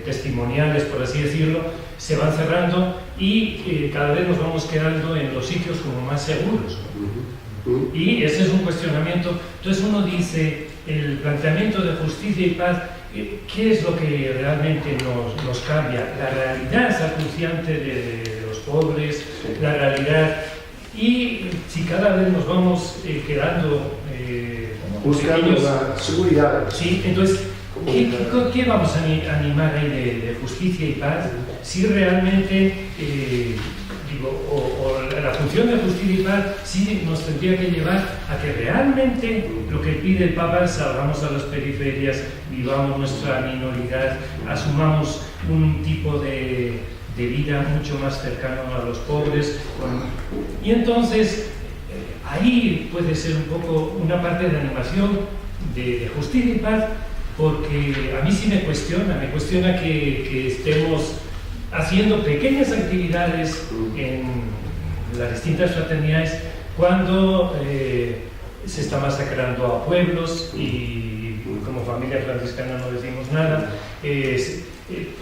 testimoniales, por así decirlo, se van cerrando y cada vez nos vamos quedando en los sitios como más seguros, ¿no? Y ese es un cuestionamiento. Entonces uno dice, el planteamiento de justicia y paz, ¿qué es lo que realmente nos cambia? La realidad acuciante de los pobres, la realidad, y si cada vez nos vamos quedando buscando pequeños, la seguridad. Sí, entonces, ¿qué vamos a animar ahí de justicia y paz si realmente, la función de justicia y paz sí nos tendría que llevar a que realmente lo que pide el Papa, salgamos a las periferias, vivamos nuestra minoridad, asumamos un tipo de vida mucho más cercano a los pobres, y entonces ahí puede ser un poco una parte de animación de justicia y paz, porque a mí sí me cuestiona que estemos haciendo pequeñas actividades en las distintas fraternidades cuando se está masacrando a pueblos y como familia franciscana no decimos nada.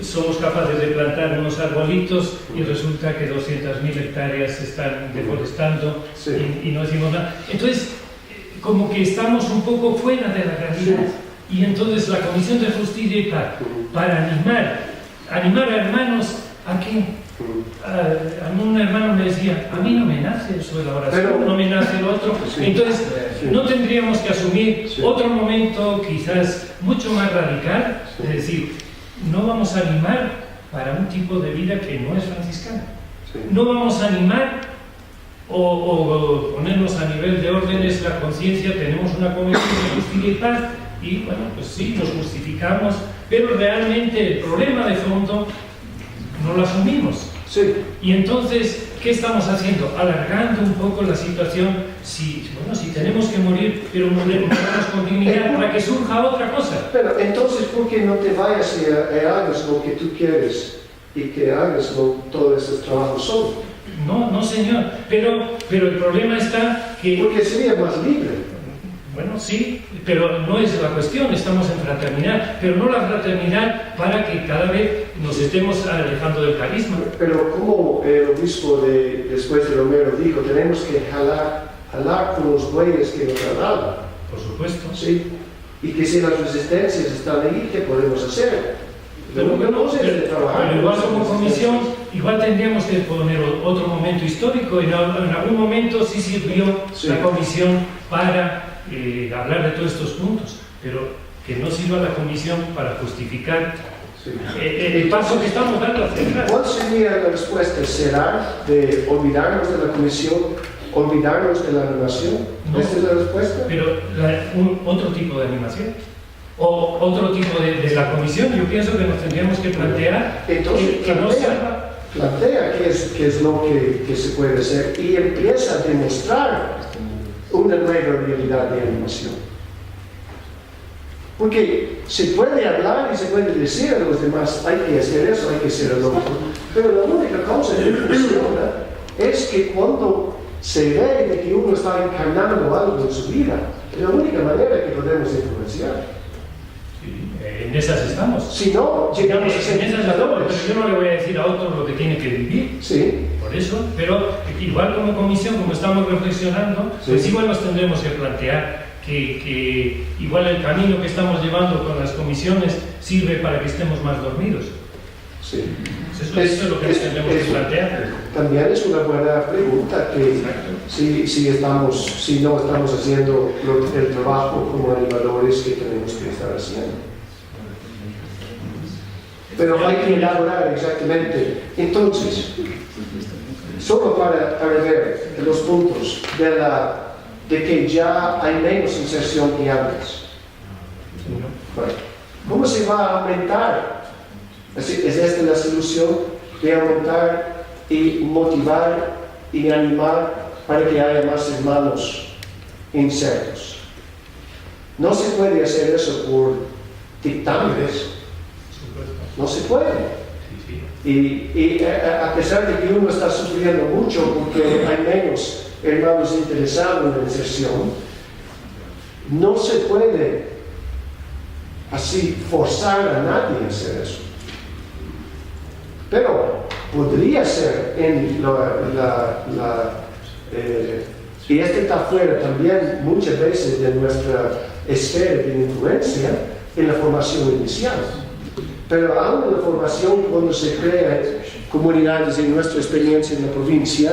Somos capaces de plantar unos arbolitos y resulta que 200.000 hectáreas se están deforestando y no decimos nada. Entonces, como que estamos un poco fuera de la realidad. Y entonces la Comisión de Justicia y Paz, para animar a hermanos a que a un hermano me decía, a mí no me nace eso de la oración, no me nace lo otro. Entonces, no tendríamos que asumir otro momento quizás mucho más radical, es decir, no vamos a animar para un tipo de vida que no es franciscana. No vamos a animar o ponernos a nivel de órdenes la conciencia, tenemos una Comisión de Justicia y Paz y bueno, pues sí, nos justificamos, pero realmente el problema de fondo no lo asumimos. Y entonces, ¿qué estamos haciendo? Alargando un poco la situación. Si tenemos que morir, pero morirnos con dignidad para que surja otra cosa. Pero entonces, ¿por qué no te vayas y hagas lo que tú quieres y que hagas todos esos trabajos solos? No, señor. Pero el problema está que... Porque sería más libre. Bueno, sí, pero no es la cuestión, estamos en fraternidad, pero no la fraternidad para que cada vez nos estemos alejando del carisma. Pero como el obispo después de Romero dijo, tenemos que jalar con los bueyes que nos han dado. Por supuesto. Sí, y que si las resistencias están ahí, ¿qué podemos hacer? Pero igual como comisión, igual tendríamos que poner otro momento histórico. En algún momento sí sirvió la comisión para hablar de todos estos puntos, pero que no sirva la comisión para justificar el paso que estamos dando hacia atrás. ¿Cuál sería la respuesta? ¿Será de olvidarnos de la comisión, olvidarnos de la animación? No, ¿Esta es la respuesta? Pero otro tipo de animación o otro tipo de la comisión, yo pienso que nos tendríamos que plantear. Entonces, plantea qué es lo que se puede hacer y empieza a demostrar una nueva realidad de animación. Porque se puede hablar y se puede decir a los demás, hay que hacer eso, hay que hacer lo otro, pero la única cosa que funciona es que cuando se ve de que uno está encarnando algo en su vida, es la única manera que podemos influenciar. En esas estamos. Si no, llegamos a ser en esas estamos, pero yo no le voy a decir a otro lo que tiene que vivir. Sí. Por eso, pero igual como comisión, como estamos reflexionando, pues igual nos tendremos que plantear que igual el camino que estamos llevando con las comisiones sirve para que estemos más dormidos. Sí. Eso es lo que nos tendremos que plantear. También es una buena pregunta que si no estamos haciendo el trabajo como animadores que tenemos que estar haciendo. Pero hay que elaborar exactamente. Entonces, solo para ver los puntos de que ya hay menos inserción que antes. Bueno, ¿cómo se va a aumentar? ¿Es esta la solución de aumentar y motivar y animar para que haya más hermanos insertos? No se puede hacer eso por dictámenes. No se puede. Y a pesar de que uno está sufriendo mucho porque hay menos hermanos interesados en la inserción, no se puede así forzar a nadie a hacer eso. Pero podría ser en y este está fuera también muchas veces de nuestra esfera de influencia en la formación inicial. Pero aún en la formación, cuando se crean comunidades, en nuestra experiencia en la provincia,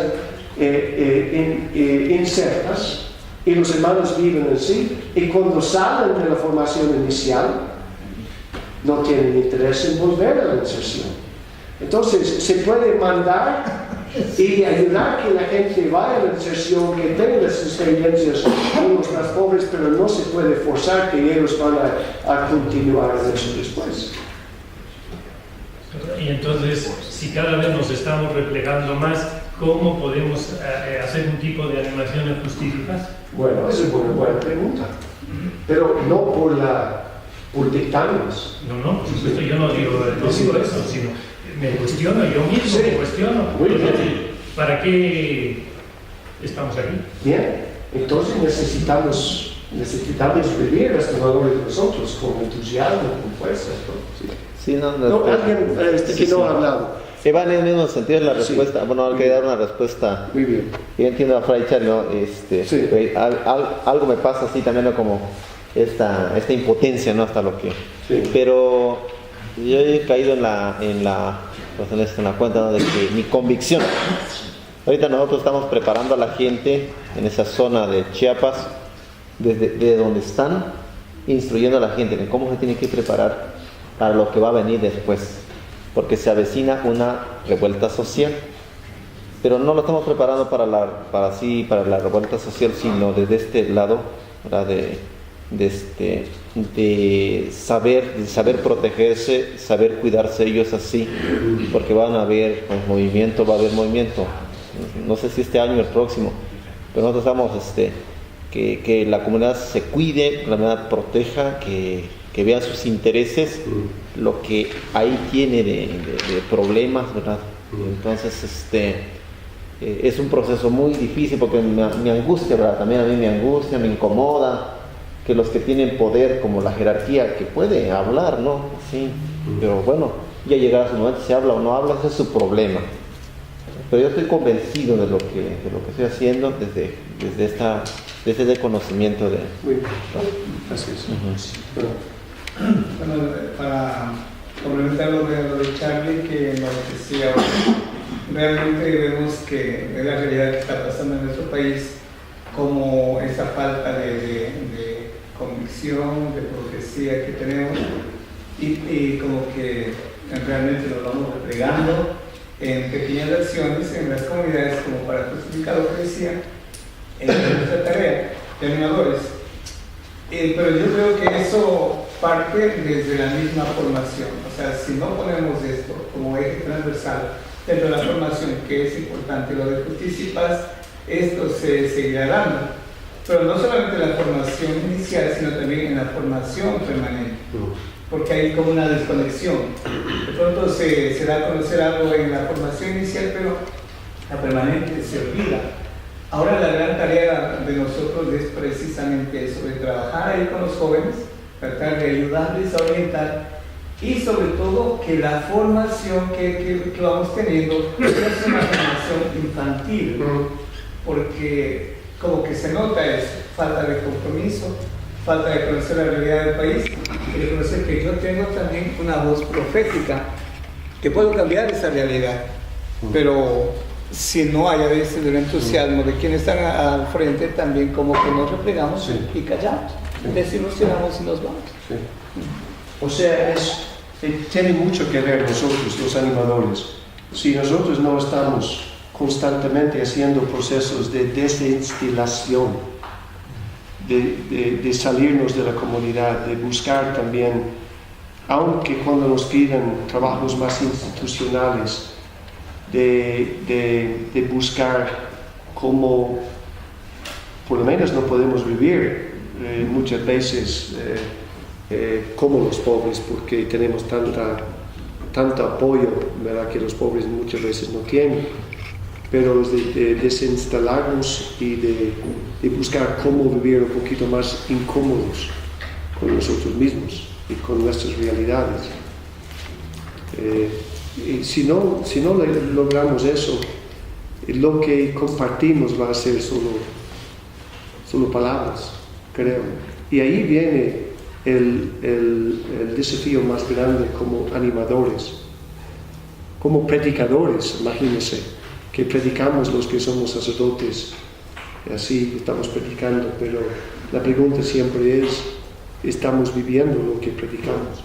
insertas, y los hermanos viven así, y cuando salen de la formación inicial, no tienen interés en volver a la inserción. Entonces, se puede mandar y ayudar que la gente vaya a la inserción, que tenga las experiencias con los más pobres, pero no se puede forzar que ellos van a continuar en eso después. Y entonces, si cada vez nos estamos replegando más, ¿cómo podemos hacer un tipo de animación en justicia y paz? Bueno, esa es una buena pregunta. Pero no por por dictámenes. No, por supuesto, yo no digo eso, sino me cuestiono, yo mismo me cuestiono. Muy bien. ¿Para qué estamos aquí? Bien, entonces necesitamos vivir estos valores nosotros con entusiasmo, con fuerza. Sí, alguien que no ha hablado. Se va en el mismo sentido la respuesta. Bueno, hay que dar una respuesta. Muy bien. Yo entiendo a Fray Charlie, ¿no? Algo me pasa así también, ¿no? Como esta impotencia, ¿no? Hasta lo que. Sí. Pero yo he caído en la cuenta, ¿no? De que mi convicción. Ahorita nosotros estamos preparando a la gente en esa zona de Chiapas, desde donde están, instruyendo a la gente en cómo se tiene que preparar para lo que va a venir después. Porque se avecina una revuelta social, pero no lo estamos preparando para la revuelta social, sino desde este lado, ¿verdad? de saber protegerse, saber cuidarse ellos así, porque va a haber movimiento, no sé si este año o el próximo, pero nosotros estamos que la comunidad se cuide, que la comunidad proteja, que vean sus intereses, lo que ahí tiene de problemas, ¿verdad? Entonces, es un proceso muy difícil porque me angustia, ¿verdad? También a mí me angustia, me incomoda que los que tienen poder, como la jerarquía, que puede hablar, ¿no? Sí, pero bueno, ya llegará su momento, si habla o no habla, ese es su problema. Pero yo estoy convencido de lo que estoy haciendo desde ese conocimiento de... Muy bien. Así es. Bueno, para complementar lo de Charlie, que nos decía, realmente vemos que es la realidad que está pasando en nuestro país, como esa falta de convicción, de profecía que tenemos, y como que realmente nos vamos replegando en pequeñas acciones en las comunidades, como para justificar lo que decía en nuestra tarea de animadores. Pero yo creo que eso parte desde la misma formación. O sea, si no ponemos esto como eje transversal dentro de la formación, que es importante, lo de justicia y paz, esto se seguirá dando. Pero no solamente en la formación inicial, sino también en la formación permanente. Porque hay como una desconexión. De pronto se da a conocer algo en la formación inicial, pero la permanente se olvida. Ahora la gran tarea de nosotros es precisamente eso, de trabajar ahí con los jóvenes, tratar de ayudarles a orientar, y sobre todo que la formación que vamos teniendo no es una formación infantil, porque como que se nota eso, falta de compromiso, falta de conocer la realidad del país y de conocer que yo tengo también una voz profética, que puedo cambiar esa realidad, pero si no hay a veces el entusiasmo de quienes están al frente, también como que nos replegamos y callamos, desilusionamos y nos vamos. O sea, tiene mucho que ver nosotros, los animadores. Si nosotros no estamos constantemente haciendo procesos de desinstilación, de salirnos de la comunidad, de buscar también, aunque cuando nos pidan trabajos más institucionales, de buscar cómo, por lo menos no podemos vivir muchas veces como los pobres, porque tenemos tanto apoyo, ¿verdad?, que los pobres muchas veces no tienen, pero de desinstalarnos y de buscar cómo vivir un poquito más incómodos con nosotros mismos y con nuestras realidades. Y si no logramos eso, lo que compartimos va a ser solo palabras, creo. Y ahí viene el desafío más grande como animadores, como predicadores, imagínense, que predicamos los que somos sacerdotes, así estamos predicando, pero la pregunta siempre es, ¿estamos viviendo lo que predicamos?